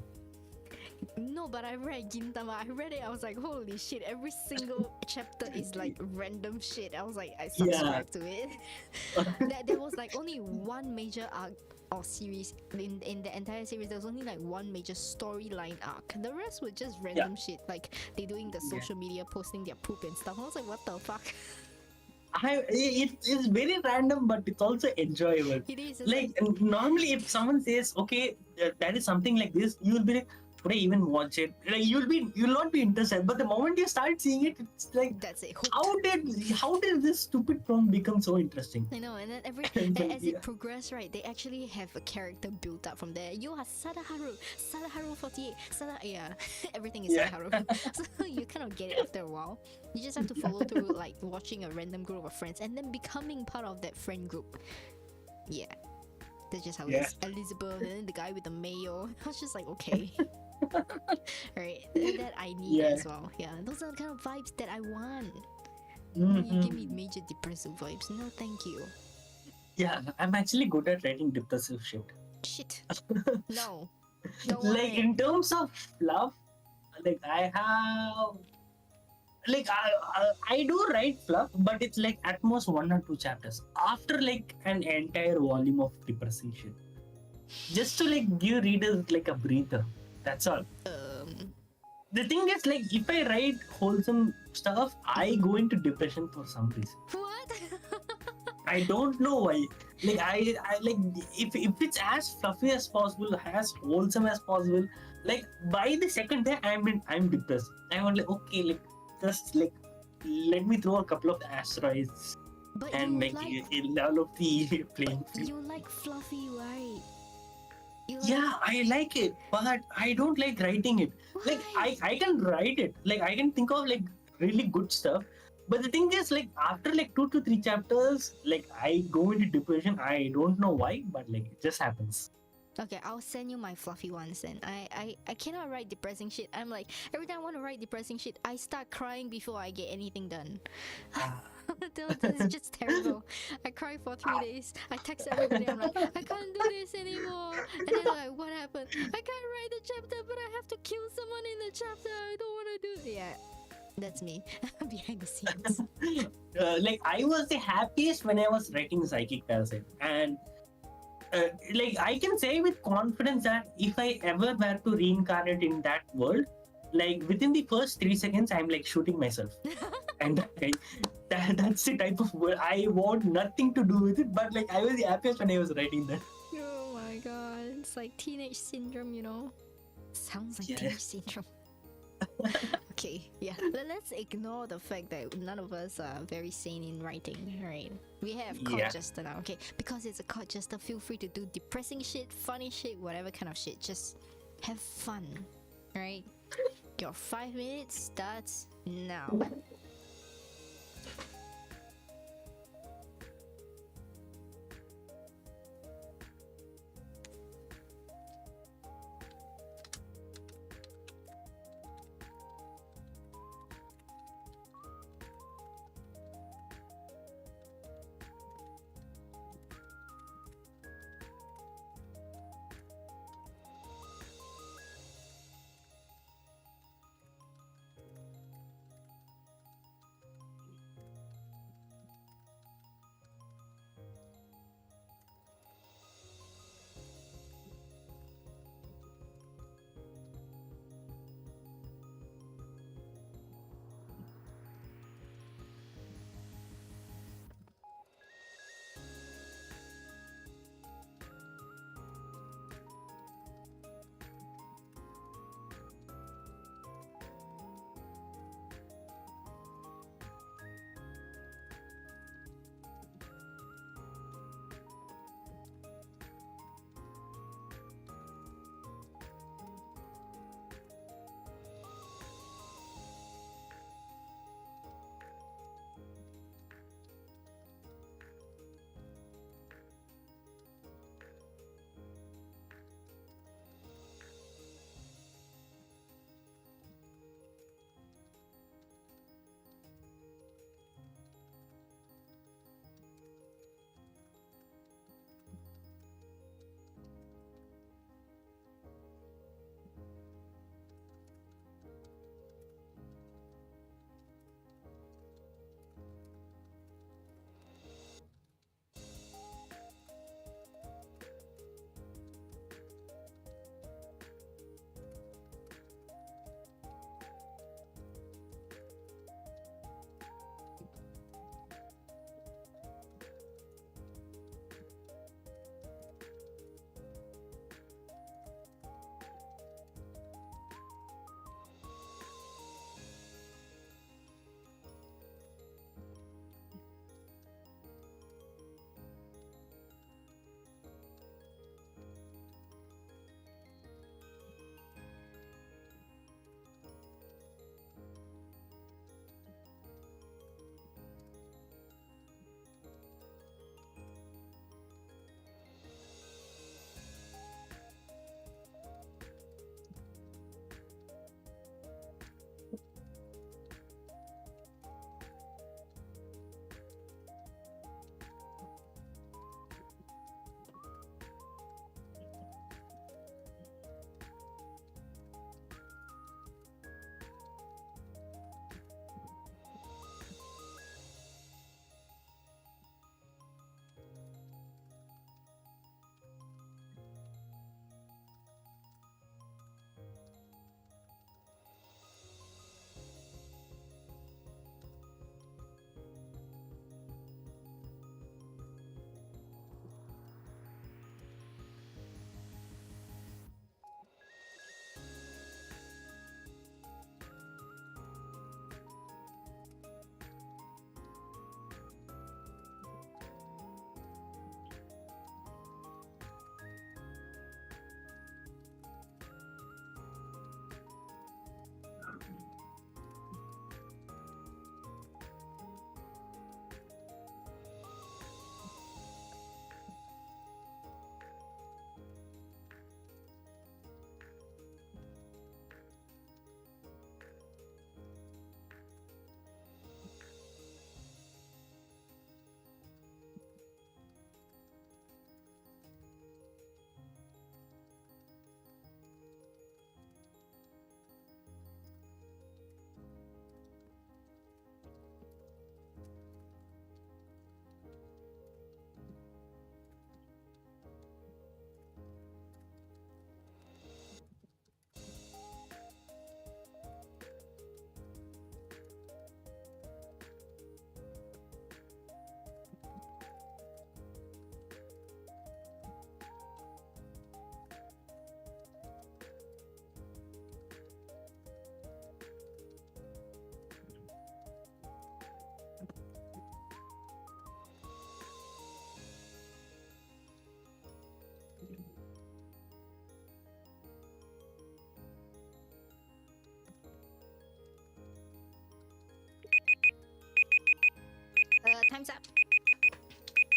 No, but I read Gintama. I read it. I was like, holy shit! Every single chapter is like random shit. I was like, I subscribed to it. There was like only one major arc or series in the entire series. There was only like one major storyline arc. The rest were just random shit. Like they doing the social media, posting their poop and stuff. I was like, what the fuck? It's very random, but it's also enjoyable. It is. Like normally, if someone says, "Okay, that is something like this," you will be like, "Would I even watch it?" Like you'll not be interested. But the moment you start seeing it, it's like, that's it. How did this stupid prompt become so interesting? I know, and then as it progressed, right, they actually have a character built up from there. You are Sadaharu 48. Everything is Sadaharu. So you kind of get it after a while. You just have to follow through, like watching a random group of friends and then becoming part of that friend group. Yeah, that's just how it is. Elizabeth, and then the guy with the mayo. I was just like, okay. Right, that I need as well. Yeah, those are the kind of vibes that I want. You give me major depressive vibes. No, thank you. Yeah, I'm actually good at writing depressive shit. Shit. No. Like in terms of fluff, like I have, like I do write fluff, but it's like at most 1 or 2 chapters after like an entire volume of depressing shit, just to like give readers like a breather. That's all. The thing is, like, if I write wholesome stuff, I go into depression for some reason. What? I don't know why. Like I like if it's as fluffy as possible, as wholesome as possible, like by the second day I'm depressed. I'm like, okay, like just like let me throw a couple of asteroids and make a level of the playing field. You like fluffy, right? I like it, but I don't like writing it. Why? Like I can write it. Like I can think of like really good stuff. But the thing is, like after like 2 to 3 chapters, like I go into depression. I don't know why, but like it just happens. Okay, I'll send you my fluffy ones then. I cannot write depressing shit. I'm like, every time I want to write depressing shit, I start crying before I get anything done. This is just terrible. I cry for 3 days. I text everybody. I'm like, I can't do this anymore. And then like, what happened? I can't write the chapter, but I have to kill someone in the chapter. I don't want to do. Yeah, that's me behind the scenes. Like I was the happiest when I was writing Psychic Parasite, and like I can say with confidence that if I ever were to reincarnate in that world, like within the first 3 seconds, I'm like shooting myself. And that's the type of world I want nothing to do with it. But like I was the happiest when I was writing that. Oh my god, it's like teenage syndrome, you know. Sounds like teenage syndrome. Okay, yeah. Let's ignore the fact that none of us are very sane in writing, right? We have court jester now, okay? Because it's a court jester, feel free to do depressing shit, funny shit, whatever kind of shit. Just have fun, right? Your 5 minutes starts now.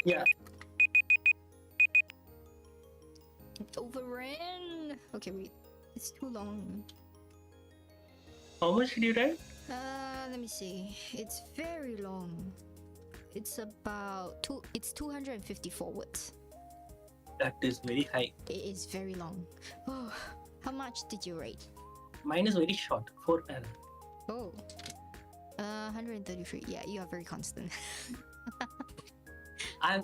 Yeah. It overran. Okay, wait. It's too long. How much did you write? Let me see. It's very long. It's about it's 254 words. That is very high. It is very long. Oh, how much did you rate? Mine is very short. 4 paragraphs. Oh. 133. Yeah, you are very constant. I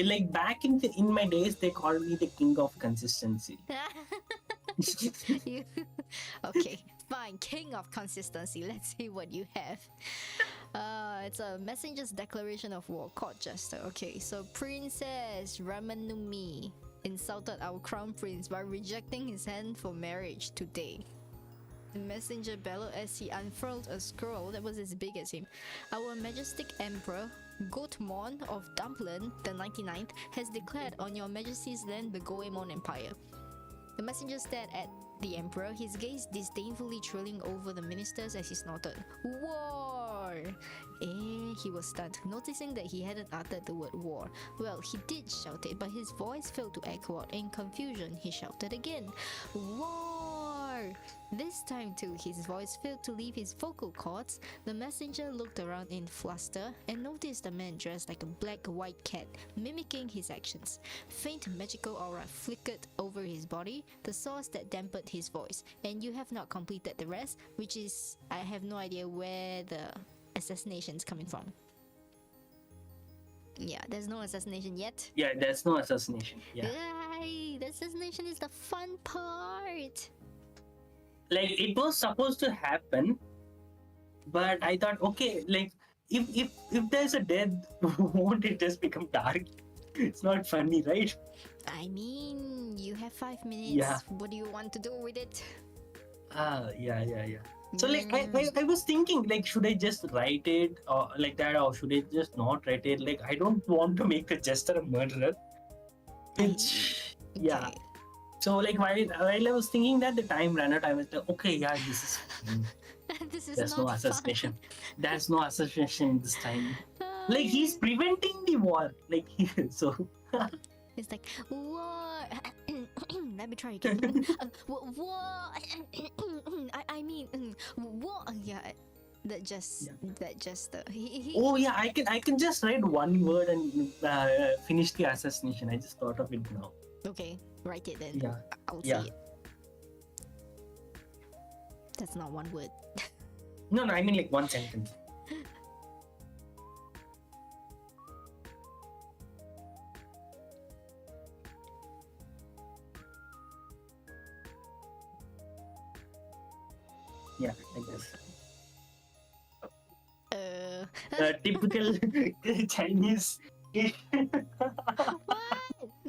like back in my days, they called me the king of consistency. You, okay, fine. King of consistency. Let's see what you have. It's a messenger's declaration of war, court jester. Okay, so Princess Ramanumi insulted our crown prince by rejecting his hand for marriage today. The messenger bellowed as he unfurled a scroll that was as big as him. Our majestic emperor, Gotemon of Dumpland, the 99th, has declared on your majesty's land the Goemon Empire. The messenger stared at the emperor, his gaze disdainfully trailing over the ministers as he snorted, "War!" He was stunned, noticing that he hadn't uttered the word war. Well, he did shout it, but his voice failed to echo out. In confusion, he shouted again, "War!" This time too, his voice failed to leave his vocal cords. The messenger looked around in fluster and noticed a man dressed like a black-white cat, mimicking his actions. Faint magical aura flickered over his body, the source that dampened his voice. And you have not completed the rest, which is, I have no idea where the assassination is coming from. Yeah, there's no assassination yet. Yeah, there's no assassination. Yeah. Yay, the assassination is the fun part. Like it was supposed to happen, but I thought, okay, like if there's a death, won't it just become dark? It's not funny, right? I mean, you have 5 minutes. Yeah. What do you want to do with it? Yeah. So like I was thinking, like, should I just write it or like that, or should I just not write it? Like, I don't want to make the jester a murderer. Which yeah. Okay. So like while I was thinking that, the time ran out, I was like, okay, yeah, this is This is there's not no assassination. fun. There's no assassination this time. Like yeah. he's preventing the war. Like so. It's like war. Let me try again. War. I mean war. Yeah. That just he. Oh yeah, I can just write one word and finish the assassination. I just thought of it now. Okay, write it then. Yeah. I'll Yeah. see it. That's not one word. No, I mean like one sentence. Yeah, like this. Typical Chinese. What?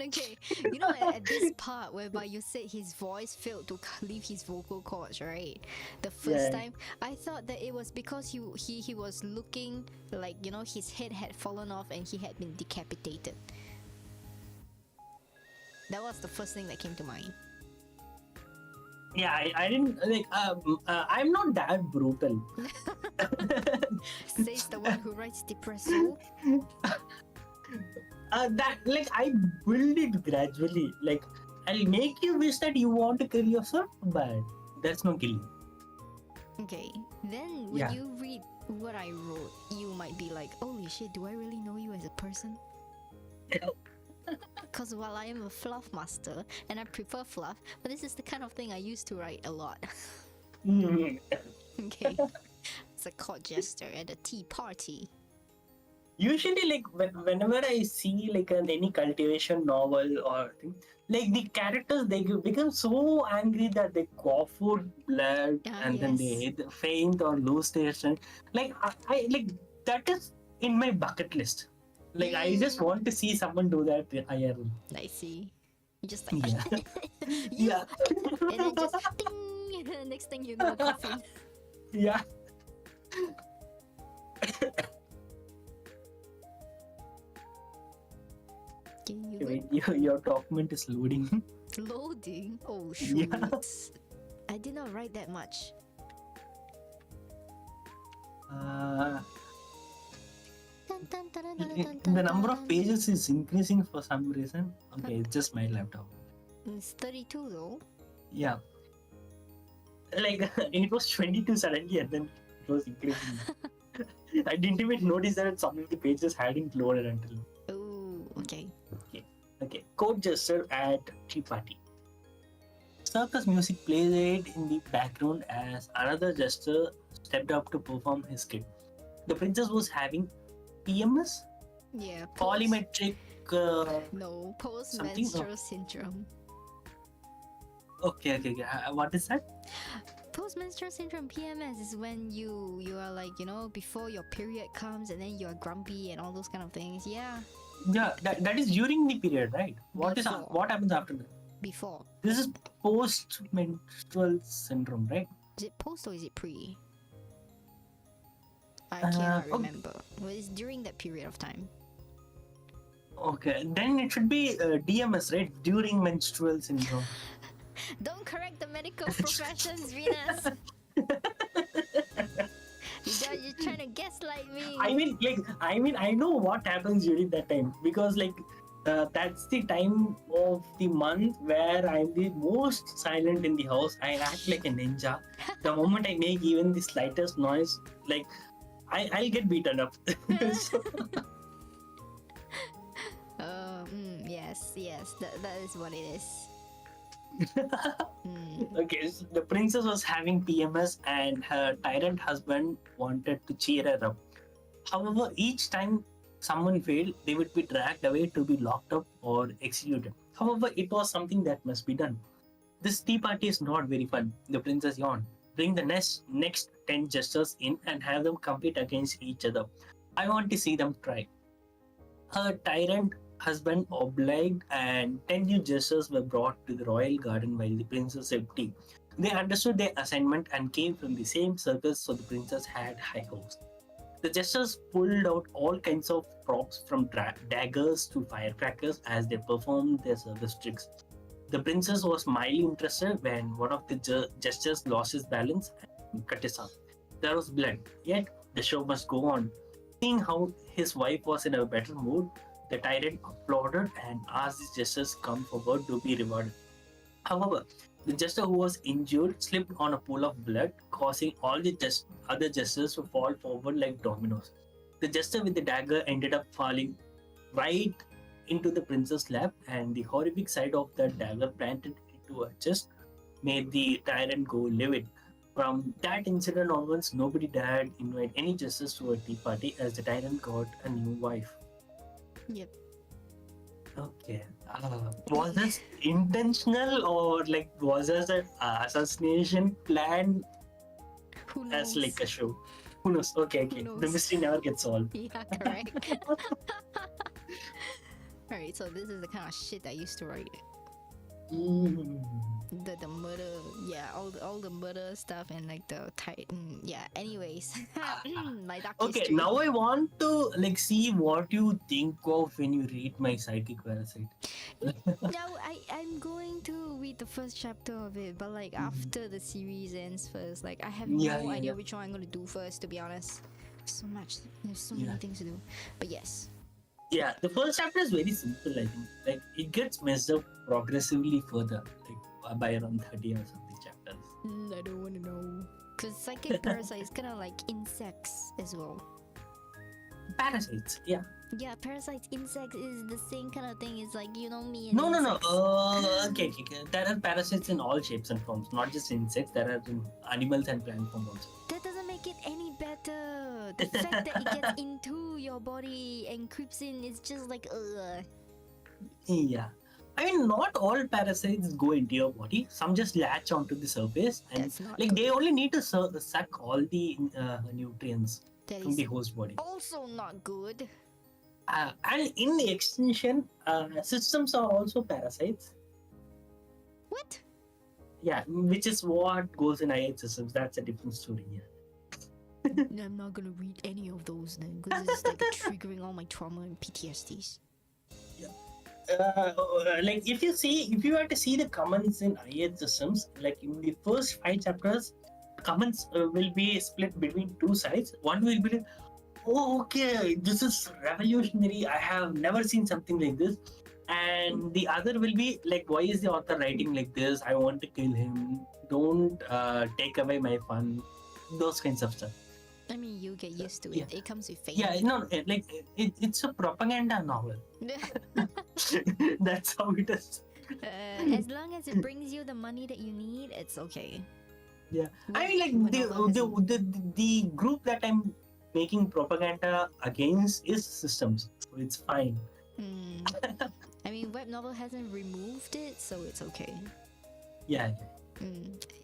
Okay, you know at this part whereby you said his voice failed to leave his vocal cords, right? The first time, I thought that it was because he was looking like, you know, his head had fallen off and he had been decapitated. That was the first thing that came to mind. Yeah, I didn't like. I'm not that brutal. Says the one who writes Depresso. That like I build it gradually. Like I'll make you wish that you want to kill yourself, but that's no killing. Okay, then when you read what I wrote, you might be like, "Holy shit! Do I really know you as a person?" Because while I am a fluff master and I prefer fluff, but this is the kind of thing I used to write a lot. Okay, it's a court jester at a tea party. Usually, like whenever I see like any cultivation novel or thing, like the characters, they become so angry that they cough out blood and then they either faint or lose their strength. Like I like that is in my bucket list. Like I just want to see someone do that IRL. I see. You just like Yeah. and then just ding. Next thing you know, coughing. Yeah. Wait, your document is loading. Loading? Oh shoot. Yeah. I did not write that much. Dun, The number of pages is increasing for some reason. Okay, it's just my laptop. It's 32 though. Yeah. Like it was 22 suddenly and then it was increasing. I didn't even notice that some of the pages hadn't loaded until. Oh, okay. Okay. Court gesture at tea party. Circus music played in the background as another jester stepped up to perform his skit. The princess was having PMS? Yeah. Polymetric. No, post-menstrual syndrome. Okay. What is that? Post-menstrual syndrome, PMS, is when you are like, before your period comes and then you're grumpy and all those kind of things. Yeah. Yeah, that is during the period, right? What happens after that? Before. This is post-menstrual syndrome, right? Is it post or is it pre? I cannot remember. Well, it's during that period of time. Okay, then it should be DMS, right? During menstrual syndrome. Don't correct the medical professions, Venus. You're trying to gaslight me. I know what happens during that time because that's the time of the month where I'm the most silent in the house. I act like a ninja. The moment I make even the slightest noise, I'll get beaten up. So, yes, that is what it is. Okay, so the princess was having PMS and her tyrant husband wanted to cheer her up. However, each time someone failed, they would be dragged away to be locked up or executed. However, it was something that must be done. This tea party is not very fun. The princess yawned. Bring the next 10 jesters in and have them compete against each other. I want to see them try. Her tyrant husband obliged and 10 new jesters were brought to the royal garden while the princess sipped tea. They understood their assignment and came from the same circus, so the princess had high hopes. The jesters pulled out all kinds of props from daggers to firecrackers as they performed their circus tricks. The princess was mildly interested when one of the jesters lost his balance and cut his arm. There was blood, yet the show must go on. Seeing how his wife was in a better mood, the tyrant applauded and asked the jesters come forward to be rewarded. However, the jester who was injured slipped on a pool of blood, causing all the other jesters to fall forward like dominoes. The jester with the dagger ended up falling right into the princess' lap, and the horrific sight of the dagger planted into her chest made the tyrant go livid. From that incident onwards, nobody dared invite any jesters to a tea party as the tyrant got a new wife. Yep. Okay. Was this intentional or was this an assassination plan? Who knows? As a show? Who knows? Okay. Who knows? The mystery never gets solved. Yeah, correct. Alright, so this is the kind of shit I used to write. The murder, all the murder stuff and the Titan, anyways. My dark Okay, history. now I want to see what you think of when you read my psychic parasite. No, I'm going to read the first chapter of it, but after the series ends first. I have no idea which one I'm gonna do first, to be honest. There's so many things to do. But yes. Yeah, the first chapter is very simple, I think. It gets messed up progressively further, by around 30 or something chapters. I don't want to know. Because psychic parasite is kind of like insects as well. Parasites, yeah. Yeah, parasites, insects is the same kind of thing. It's me and No. insects. Okay. There are parasites in all shapes and forms, not just insects. There are in animals and plant form also. That doesn't make it any better. The fact that it gets into your body and creeps in is just Yeah. I mean, not all parasites go into your body. Some just latch onto the surface and That's not they only need to suck all the nutrients That from is the host body. also not good. And in the extinction, systems are also parasites. What? Yeah, which is what goes in IH systems. That's a different story. Yeah. I'm not gonna read any of those then, because it's triggering all my trauma and PTSDs. If you were to see the comments in IH systems, in the first 5 chapters, comments will be split between two sides. One will be oh, okay, this is revolutionary. I have never seen something like this. And the other will be like, why is the author writing like this? I want to kill him. Don't take away my fun. Those kinds of stuff. I mean, you get used to it. Yeah. It comes with fame. Yeah, no, like it's a propaganda novel. That's how it is. As long as it brings you the money that you need, it's okay. Yeah, I mean, like the group that I'm making propaganda against is systems, so it's fine. I mean, web novel hasn't removed it, so it's okay. Yeah.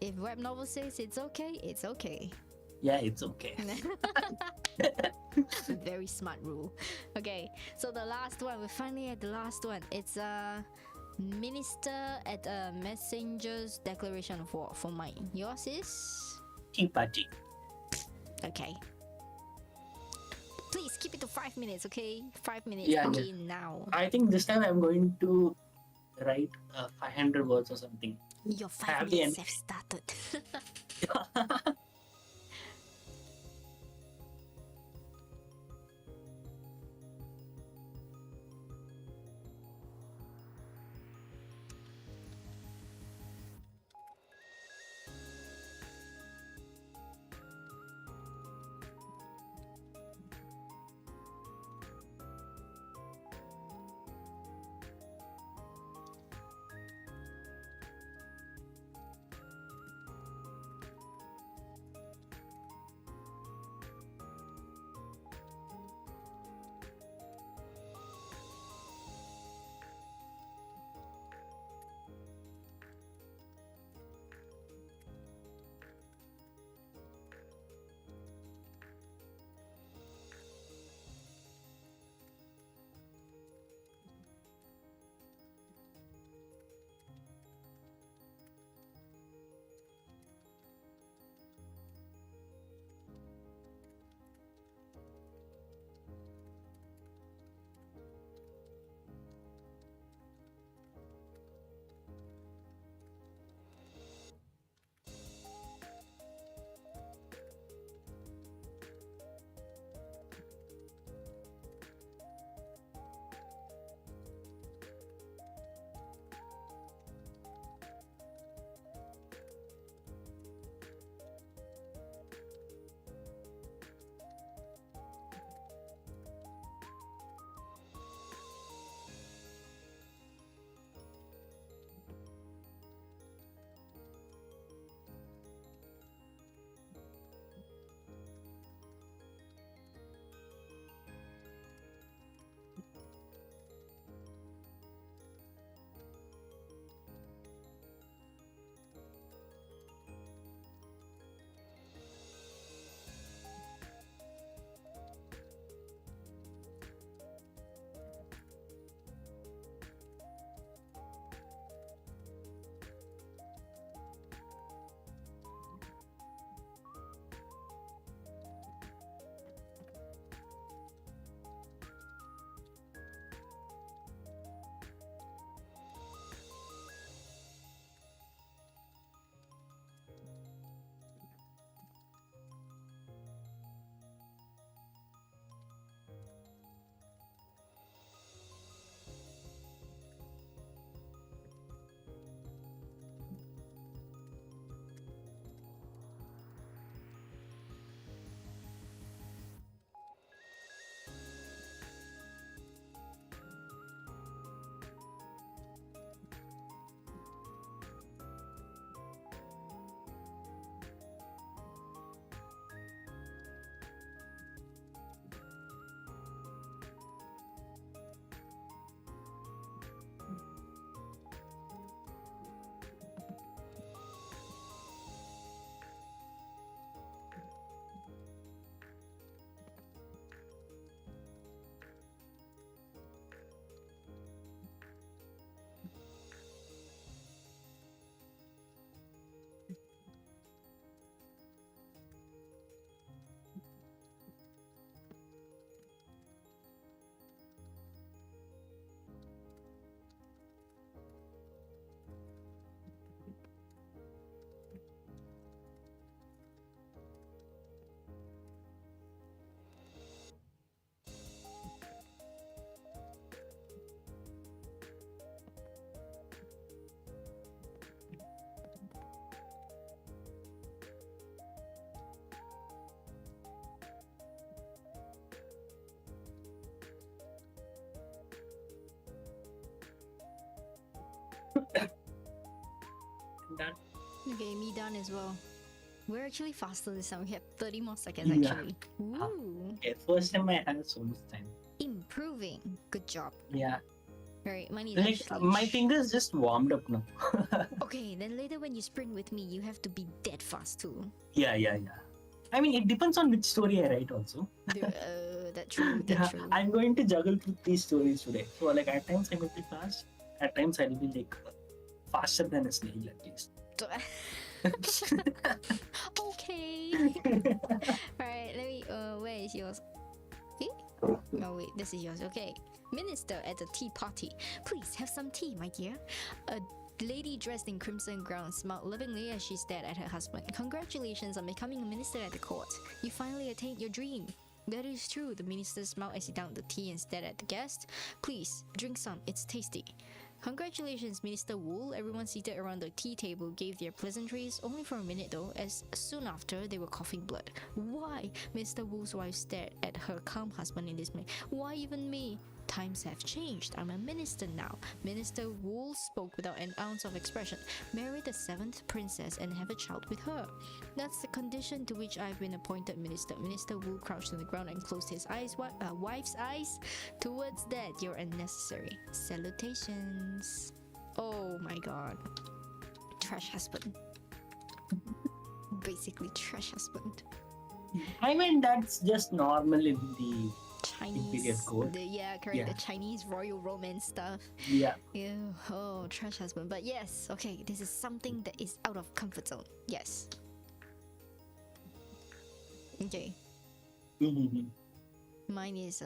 If web novel says it's okay, it's okay. Yeah, it's okay. Very smart rule. Okay, so the last one, we're finally at the last one. It's a minister at a messenger's declaration of war for mine. Yours is? Tea party. Okay. Please keep it to 5 minutes, okay? 5 minutes begin now. I think this time I'm going to write 500 words or something. Your 5 minutes have started. Done. Okay, me done as well. We're actually faster this time. We have 30 more seconds Yeah. actually. Ooh. Okay, first time I had so much time. Improving. Good job. Yeah. Alright, mine is Like actually... my fingers just warmed up now. Okay, then later when you sprint with me, you have to be dead fast too. Yeah. I mean, it depends on which story I write also. That's true, that's true. I'm going to juggle through 3 stories today. So like at times I will be fast, at times I'll be like faster than a snail at least. Okay. Alright, let me... where is yours? Eh? Oh wait, this is yours. Okay. Minister at the tea party. Please have some tea, my dear. A lady dressed in crimson gown smiled lovingly as she stared at her husband. Congratulations on becoming a minister at the court. You finally attained your dream. That is true, the minister smiled as he downed the tea and stared at the guest. Please, drink some, it's tasty. Congratulations, Minister Wool. Everyone seated around the tea table gave their pleasantries, only for a minute though, as soon after they were coughing blood. Why? Mr. Wool's wife stared at her calm husband in dismay. Why even me? Times have changed. I'm a minister now. Minister Wool spoke without an ounce of expression. Marry the 7th princess and have a child with her. That's the condition to which I've been appointed minister. Minister Wool crouched on the ground and closed his eyes. Wife's eyes? Towards that, you're unnecessary. Salutations. Oh my god. Trash husband. Basically trash husband. I mean, that's just normal in the Chinese, Imperial Court. Correct. Yeah. The Chinese royal romance stuff. Yeah. Ew, oh, trash husband. But yes, okay, this is something that is out of comfort zone. Yes. Okay, Mhm. mine is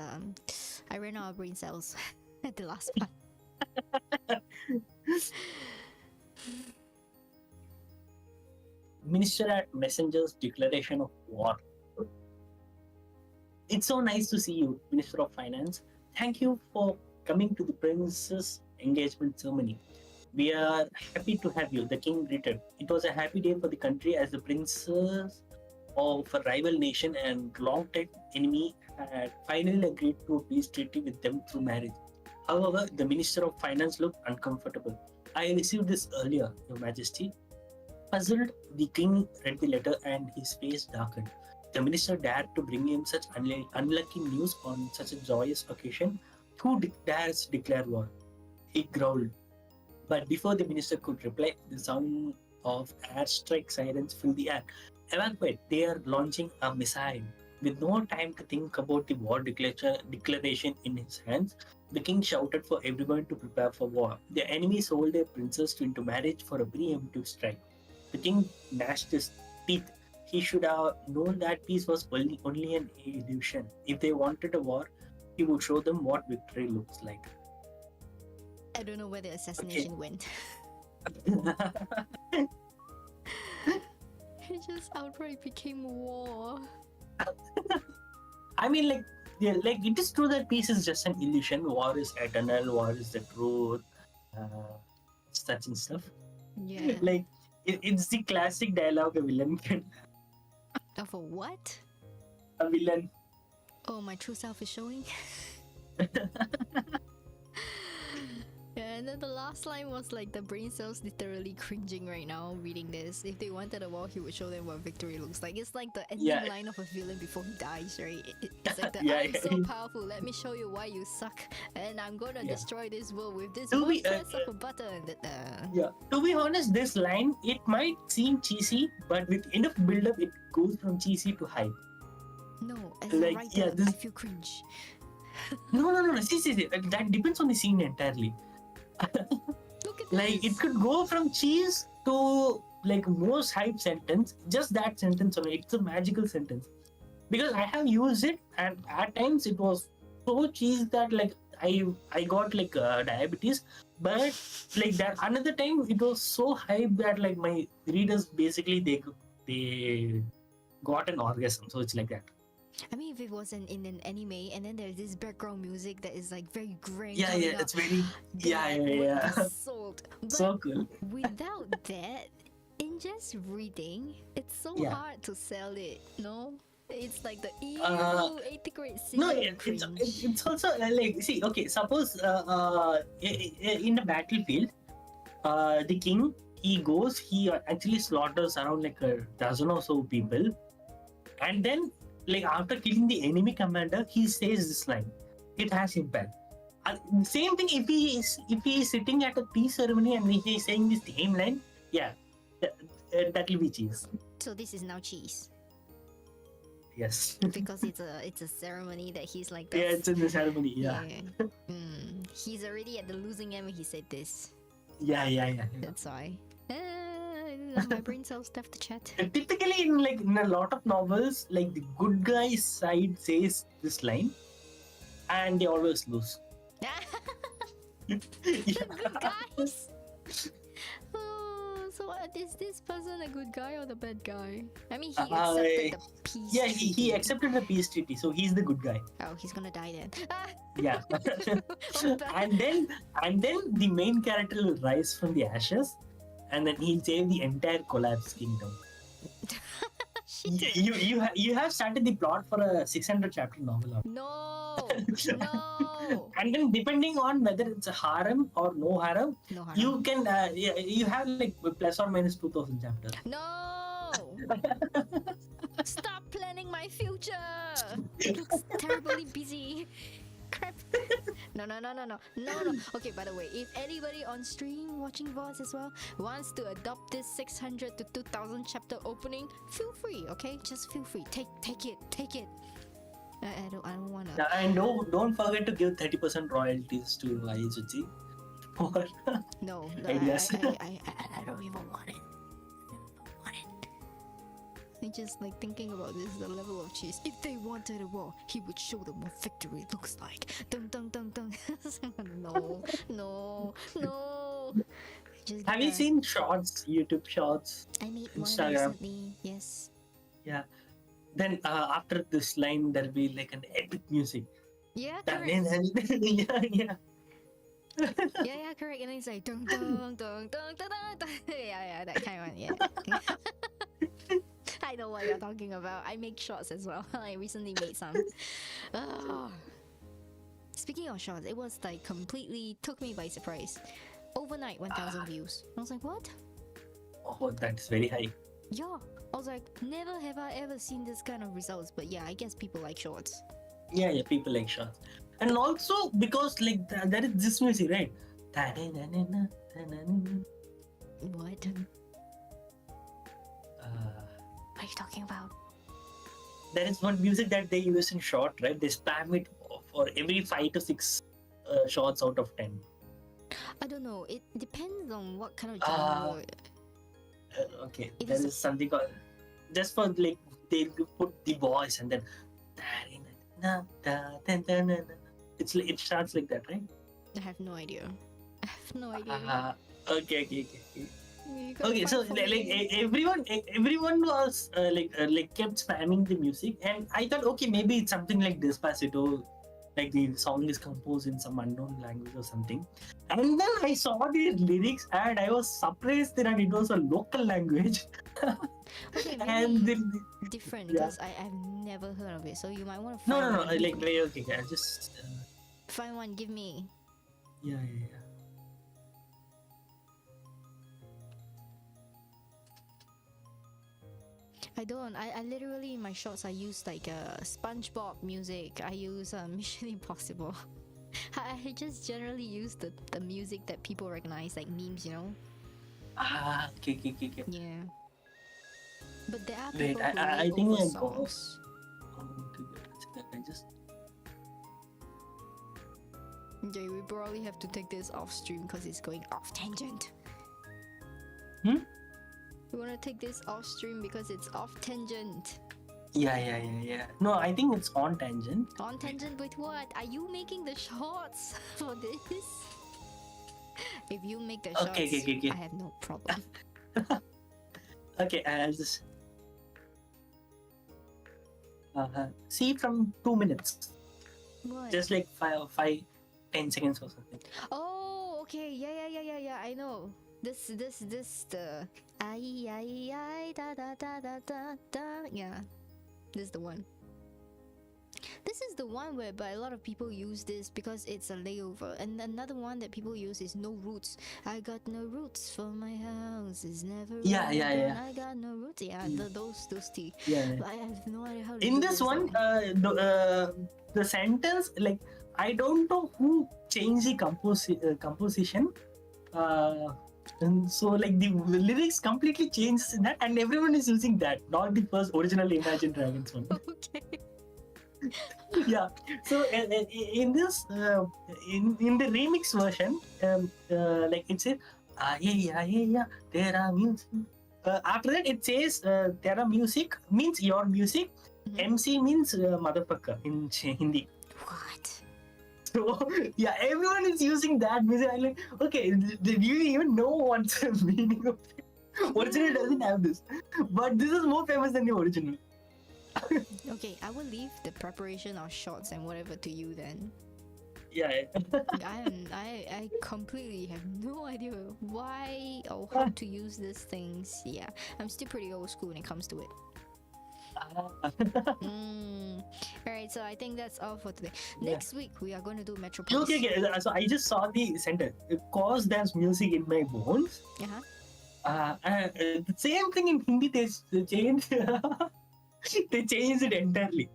I ran out of brain cells at the last part. Minister at Messenger's declaration of war. It's so nice to see you, Minister of Finance. Thank you for coming to the Prince's engagement ceremony. We are happy to have you, the king greeted. It was a happy day for the country as the princes of a rival nation and long-time enemy had finally agreed to a peace treaty with them through marriage. However, the Minister of Finance looked uncomfortable. I received this earlier, Your Majesty. Puzzled, the king read the letter and his face darkened. The minister dared to bring him such unlucky news on such a joyous occasion. Who dares declare war? He growled. But before the minister could reply, the sound of airstrike sirens filled the air. Evacuate, they are launching a missile. With no time to think about the war declaration in his hands, the king shouted for everyone to prepare for war. The enemy sold their princess into marriage for a preemptive strike. The king gnashed his teeth. He should have known that peace was only an illusion. If they wanted a war, he would show them what victory looks like. I don't know where the assassination went. It just outright became war. I mean, like it is true that peace is just an illusion. War is eternal. War is the truth. Such and stuff. Yeah. Like it's the classic dialogue a villain can. Of a what? A villain. Oh, my true self is showing. Yeah, and then the last line was like the brain cells literally cringing right now reading this. If they wanted a war, he would show them what victory looks like. It's like the ending line of a villain before he dies, right? It's like the I'm so powerful, let me show you why you suck, and I'm gonna destroy this world with this one press of a button. Yeah, to be honest, this line, it might seem cheesy, but with enough build-up, it goes from cheesy to hype. No, as a writer, I feel cringe. No. See. That depends on the scene entirely. Look at like this. It could go from cheese to like most hype sentence. Just that sentence only. It's a magical sentence. Because I have used it, and at times it was so cheese that like I got like diabetes. But like that another time it was so hype that like my readers basically they got an orgasm. So it's like that. I mean, if it wasn't in an anime and then there's this background music that is like very grand. Yeah, it's very yeah. Sold. But so cool. Without that, in just reading, it's so hard to sell it. No, it's like the ew, 8th grade scene. No, it's also like see. Okay, suppose in the battlefield, the king, he goes, he actually slaughters around like a dozen or so people, and then like after killing the enemy commander, he says this line. It has impact. Same thing if he is sitting at a peace ceremony and he is saying this same line, yeah, that will be cheese. So this is now cheese. Yes. Because it's a ceremony that he's like. Yeah, it's in the ceremony. Yeah. He's already at the losing end when he said this. Yeah. That's why. My brain cells stuff to chat. Typically, in a lot of novels, like the good guy side says this line, and they always lose. The good guys. So is this person a good guy or the bad guy? I mean, he accepted the peace. Yeah, he accepted the peace treaty, so he's the good guy. Oh, he's gonna die then. Yeah. and then the main character will rise from the ashes, and then he'll save the entire collapsed kingdom. You have started the plot for a 600 chapter novel. No. And then depending on whether it's a harem or no harem, you can you have like plus or minus 2000 chapters. No. Stop planning my future. It looks terribly busy. Crap. No. Okay, by the way, if anybody on stream watching VODs as well wants to adopt this 600 to 2000 chapter opening, feel free, okay? Just feel free. Take it. I don't wanna. And don't forget to give 30% royalties to Aitsuji for no, ideas. I don't even want it. I'm just like thinking about this, the level of cheese. If they wanted a war, he would show them what victory looks like. Dun. No. Have you seen shorts, YouTube shorts? I made one Instagram? recently. Yes. Yeah. Then after this line, there'll be like an epic music. Yeah, That correct. yeah. yeah, correct. And then it's like dun. Yeah, that kind of one. Yeah. I know what you're talking about. I make shorts as well. I recently made some. Speaking of shorts, it was like completely took me by surprise. Overnight, 1,000 views. I was like, what? Oh, that's very high. Yeah. I was like, never have I ever seen this kind of results. But yeah, I guess people like shorts. Yeah, people like shorts. And also because like there is this music, right? What? What are you talking about? There is one music that they use in short, right? They spam it for every 5 to 6 shots out of 10. I don't know. It depends on what kind of genre. Okay, there is something called just for like they put the voice and then it starts like that, right? I have no idea. Okay. Okay, so like everyone was like kept spamming the music, and I thought, okay, maybe it's something like Despacito, like the song is composed in some unknown language or something. And then I saw the lyrics, and I was surprised that it was a local language. Okay, maybe and different because I've never heard of it. So you might want to find find one. Okay, I just find one. Give me. Yeah. I don't. I literally in my shorts I use like SpongeBob music. I use Mission Impossible. I just generally use the music that people recognize, like memes, you know. Okay. Yeah. But there are Wait, people I who think over I songs. I just. Okay, we probably have to take this off stream because it's going off tangent. We want to take this off stream because it's off tangent. Yeah. No, I think it's on tangent. On tangent with what? Are you making the shorts for this? If you make the shorts, Okay. I have no problem. Okay, I'll just see from 2 minutes. What? Just like 10 seconds or something. Oh, okay. Yeah. I know. This the I da da. Yeah, this is the one. This is the one whereby a lot of people use this because it's a layover. And another one that people use is no roots. I got no roots for my house is never Yeah. I got no roots. Yeah, those two. Yeah. But I have no idea how to In do this one, though. the sentence, like, I don't know who changed the composition. And so, like, the lyrics completely changed in that, and everyone is using that, not the first original Imagine Dragons one. Okay. Yeah. So in this, in the remix version, like it says, yeah, there are music. After that, it says, there are music means your music. MC means motherfucker in Hindi. What? So yeah, everyone is using that music. I'm like, okay, do you even know what's the meaning of it? Original doesn't have this, but this is more famous than the original. Okay, I will leave the preparation of shots and whatever to you then. Yeah. I completely have no idea why or how to use these things. Yeah, I'm still pretty old school when it comes to it. Alright, so I think that's all for today. Next week we are going to do Metropolis. Okay. So I just saw the sentence. Cause there's music in my bones. The same thing in Hindi. They changed. They changed it entirely.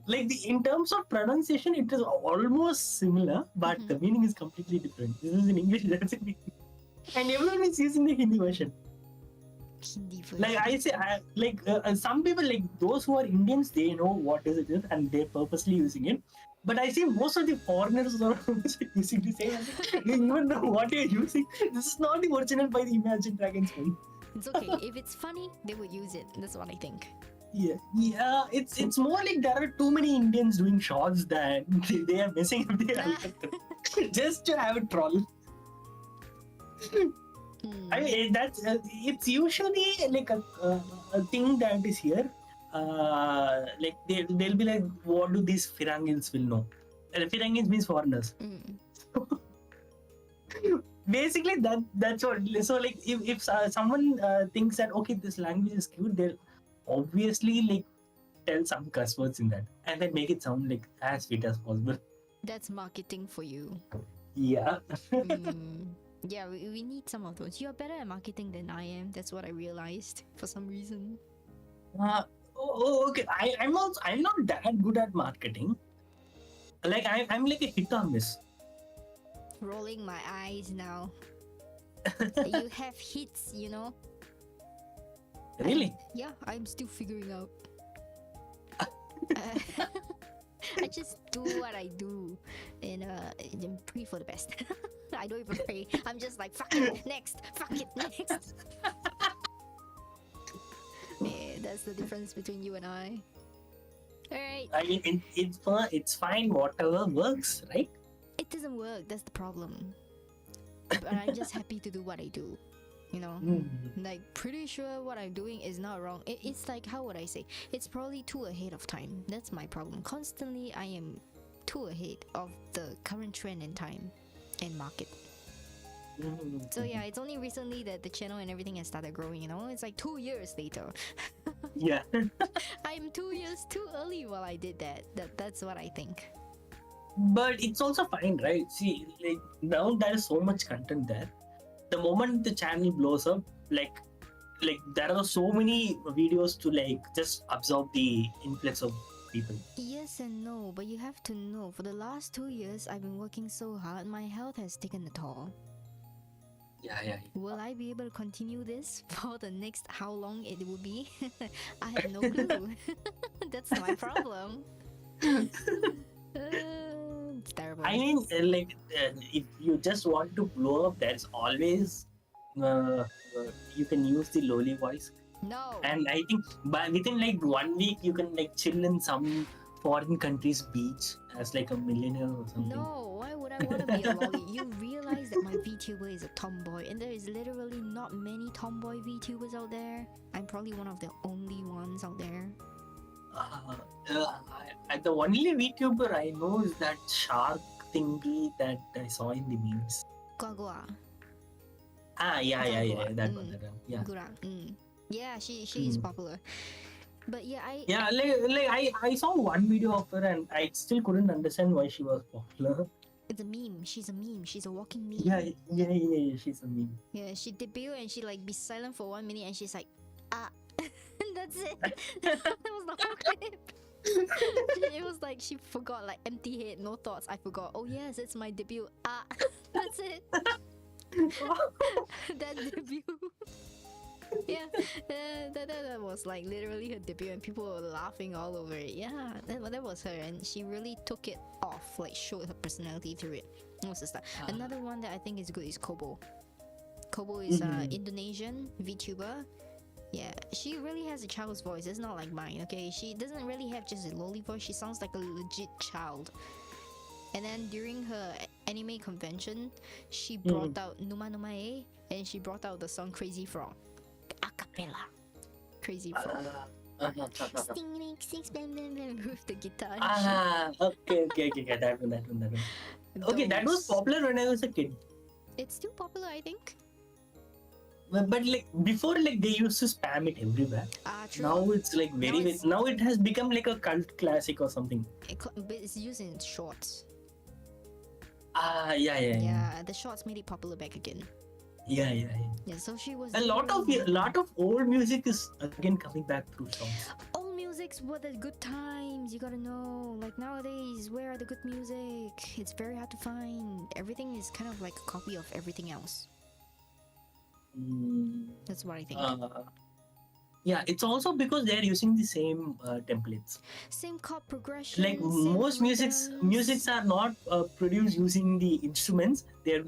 Like, in terms of pronunciation, it is almost similar, but the meaning is completely different. This is in English, that's in Hindi. And everyone is using the Hindi version. Like I say, some people, like those who are Indians, they know what is it is, and they're purposely using it. But I see most of the foreigners are using the same. They even know what you're using. This is not the original by the Imagine Dragons one. It's okay. If it's funny, they would use it. That's what I think. Yeah. It's more like there are too many Indians doing shots that they are messing up their algorithm just to have a troll. I mean, that's it's usually like a thing that is here. Like they'll be like, what do these Firangins will know? Firangins means foreigners. Basically, that's what. So, like, if someone thinks that, okay, this language is cute, they'll obviously like tell some cuss words in that, and then make it sound like as sweet as possible. That's marketing for you. Yeah. Yeah, we need some of those. You're better at marketing than I am. That's what I realized for some reason. Okay. I'm not that good at marketing. Like I'm like a hit or miss. Rolling my eyes now. You have hits, you know. Really? Yeah, I'm still figuring out. I just do what I do and pray for the best. I don't even pray. I'm just like, fuck it, next. Fuck it, next. Yeah, that's the difference between you and I. Alright. I mean, it's fine, whatever works, right? It doesn't work, that's the problem. But I'm just happy to do what I do. You know, like pretty sure what I'm doing is not wrong. It's like, how would I say? It's probably too ahead of time. That's my problem. Constantly, I am too ahead of the current trend in time and market. So yeah, it's only recently that the channel and everything has started growing. You know, it's like 2 years later. Yeah. I'm 2 years too early while I did that. That's what I think. But it's also fine, right? See, like now there is so much content there. The moment the channel blows up, like there are so many videos to like just absorb the influx of people. Yes and no, but you have to know, for the last 2 years I've been working so hard, my health has taken a toll. Yeah. Will I be able to continue this for the next how long it will be? I have no clue. That's my problem. It's terrible. I mean, if you just want to blow up, there's always you can use the lowly voice. No. And I think within like 1 week, you can like chill in some foreign country's beach as like a millionaire or something. No, why would I want to be a lolly? You realize that my VTuber is a tomboy, and there is literally not many tomboy VTubers out there. I'm probably one of the only ones out there. The only VTuber I know is that shark thingy that I saw in the memes. Gua. Yeah, that one. Yeah. Gura. Yeah, she is popular. But yeah, I saw one video of her and I still couldn't understand why she was popular. it's a meme. She's a meme. She's a walking meme. Yeah, she's a meme. Yeah, she debuted and she like be silent for 1 minute and she's like, ah. And that's it. That was the whole clip. It was like she forgot, like empty head, no thoughts. I forgot. Oh yes, it's my debut. Ah, that's it. That debut. Yeah, that was like literally her debut, and people were laughing all over it. Yeah, that was her, and she really took it off, like showed her personality through it. What's the stuff? Another one that I think is good is Kobo. Kobo is Indonesian VTuber. Yeah, she really has a child's voice. It's not like mine, okay? She doesn't really have just a lowly voice. She sounds like a legit child. And then during her anime convention, she brought out Numa Numa E, and she brought out the song Crazy Frog. A cappella. Crazy Frog. With the guitar. Okay. That one. Okay, that was popular when I was a kid. It's still popular, I think. But like before, like they used to spam it everywhere. True. Now it's like now it has become like a cult classic or something. But it's used in shorts. Yeah. The shorts made it popular back again. Yeah. Yeah, so she was a lot of old music is again coming back through songs. Old musics were the good times. You gotta know. Like nowadays, where are the good music? It's very hard to find. Everything is kind of like a copy of everything else. That's what I think. Yeah, it's also because they're using the same templates. Same chord progression. Like most musics are not produced using the instruments. They're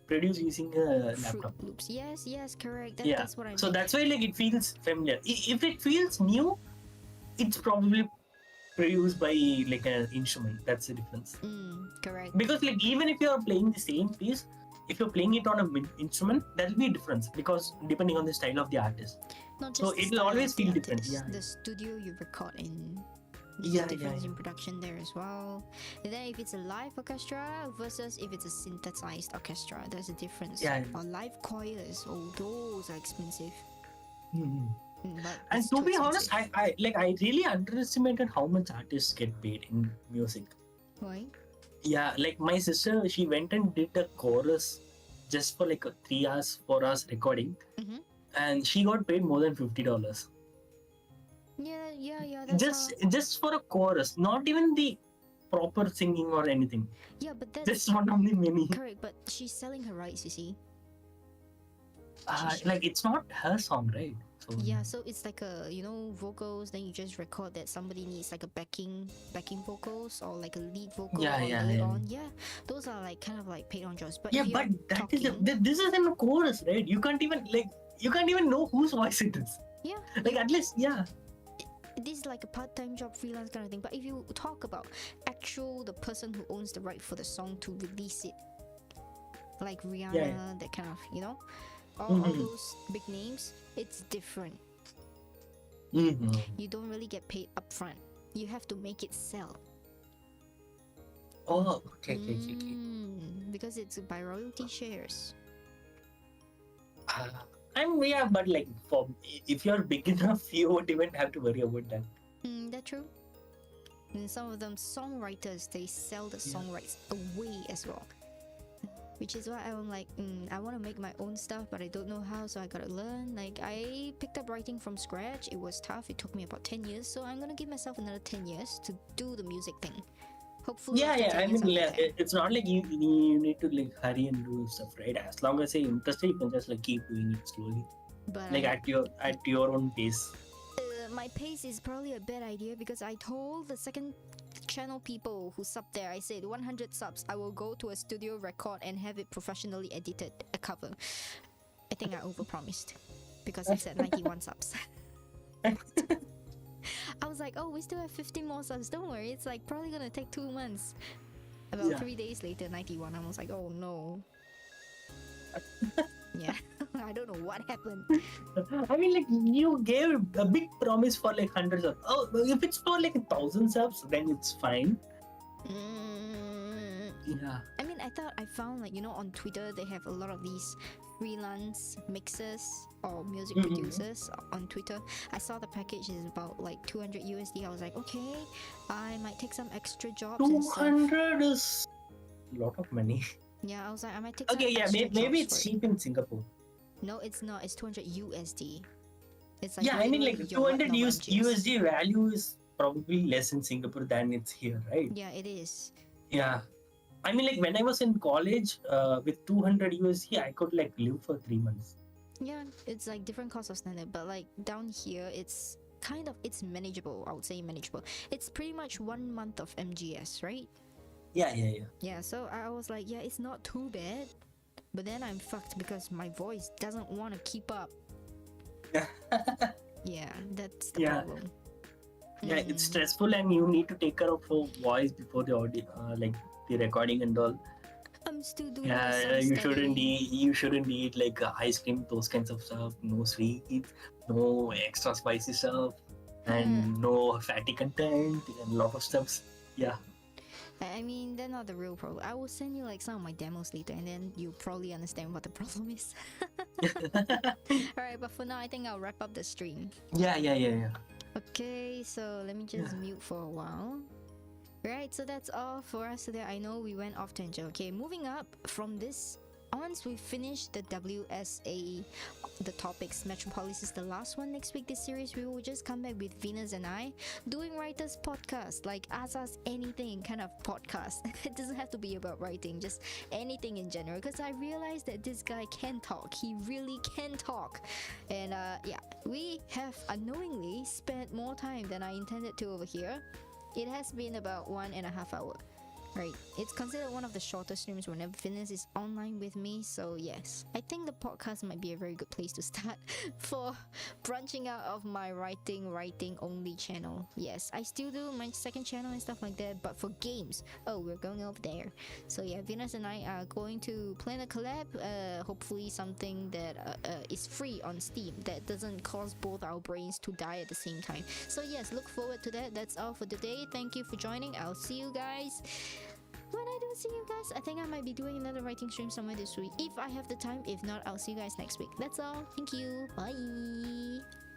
produced using a laptop. Fruit Loops. Yes, correct. That's what I mean. So that's why like it feels familiar. If it feels new, it's probably produced by like an instrument. That's the difference. Correct. Because like even if you're playing the same piece, if you're playing it on an instrument, there'll be a difference because depending on the style of the artist. Not just so it'll always feel different. Yeah. The studio you record in. Difference in production there as well. And then if it's a live orchestra versus if it's a synthesized orchestra, there's a difference. Or live choirs, those are expensive. And to be honest, I really underestimated how much artists get paid in music. Why? Yeah, like my sister, she went and did a chorus just for like 3 hours, 4 hours recording, and she got paid more than $50. Yeah. Just for a chorus, not even the proper singing or anything. Yeah, but that's just one of the many. Correct, but she's selling her rights, you see. Like it's not her song, right? So yeah, so it's like a vocals. Then you just record that somebody needs like a backing vocals or like a lead vocal. Yeah, those are like kind of like paid on jobs. But this isn't a chorus, right? You can't even know whose voice it is. Yeah, like at least this is like a part-time job, freelance kind of thing. But if you talk about the person who owns the right for the song to release it, like Rihanna, that kind of all those big names, it's different. You don't really get paid upfront. You have to make it sell. Oh, okay. Because it's by royalty shares. But like if you're big enough, you won't even have to worry about that. That's true. And some of them songwriters, they sell the song rights away as well. Which is why I'm like, I want to make my own stuff, but I don't know how, so I gotta learn. Like, I picked up writing from scratch. It was tough. It took me about 10 years, so I'm gonna give myself another 10 years to do the music thing. Hopefully, I mean, it's not like you need to like hurry and do stuff, right? As long as you're interested, you can just like keep doing it slowly, but like at your own pace. My pace is probably a bad idea because I told the second channel people who sub there, I said 100 subs, I will go to a studio record and have it professionally edited, a cover. I think I overpromised because I said 91 subs. I was like, we still have 50 more subs, don't worry, it's like probably gonna take 2 months. About 3 days later, 91. I was like, oh no. Yeah, I don't know what happened. I mean, like you gave a big promise for like 100 subs. If it's for like 1,000 subs, then it's fine. Yeah. I mean, I thought I found like, on Twitter they have a lot of these freelance mixers or music producers on Twitter. I saw the package is about like 200 USD. I was like, okay, I might take some extra jobs and stuff. 200 is a lot of money. Yeah, I was like, I might take some Okay, yeah, extra maybe jobs it's for it. cheap in Singapore. No, it's not. It's 200 USD. It's like Yeah, I mean, like your 200 webnovel MGS. USD value is probably less in Singapore than it's here, right? Yeah, it is. Yeah. I mean, like when I was in college, with 200 USD, I could like live for 3 months. Yeah, it's like different cost of standard, but like down here, it's it's manageable. I would say manageable. It's pretty much 1 month of MGS, right? Yeah. Yeah, so I was like, yeah, it's not too bad. But then I'm fucked because my voice doesn't want to keep up. Yeah, that's the problem. Yeah, it's stressful, and you need to take care of your voice before the audio, like the recording and all. I'm still doing Yeah, you shouldn't eat like ice cream, those kinds of stuff. No sweets, no extra spicy stuff, and no fatty content, and a lot of stuff. Yeah. I mean, they're not the real problem. I will send you like some of my demos later, and then you'll probably understand what the problem is. Alright, but for now, I think I'll wrap up the stream. Yeah. Okay, so let me just mute for a while. Right, so that's all for us today. I know we went off tangent. Okay, moving up from this, once we finish the WSA, the topics, Metropolis is the last one next week. This series, we will just come back with Venus and I doing writers podcast, like ask us anything kind of podcast. It doesn't have to be about writing, just anything in general, because I realized that this guy can talk. He really can talk. And yeah, we have unknowingly spent more time than I intended to over here. It has been about 1.5 hours. Right, it's considered one of the shortest streams whenever Venus is online with me, so yes, I think the podcast might be a very good place to start for branching out of my writing only channel. Yes, I still do my second channel and stuff like that, but for games, we're going over there. So yeah, Venus and I are going to plan a collab, hopefully something that is free on Steam, that doesn't cause both our brains to die at the same time. So yes, look forward to that. That's all for today. Thank you for joining. I'll see you guys when I don't see you guys. I think I might be doing another writing stream somewhere this week if I have the time. If not, I'll see you guys next week. That's all. Thank you. Bye.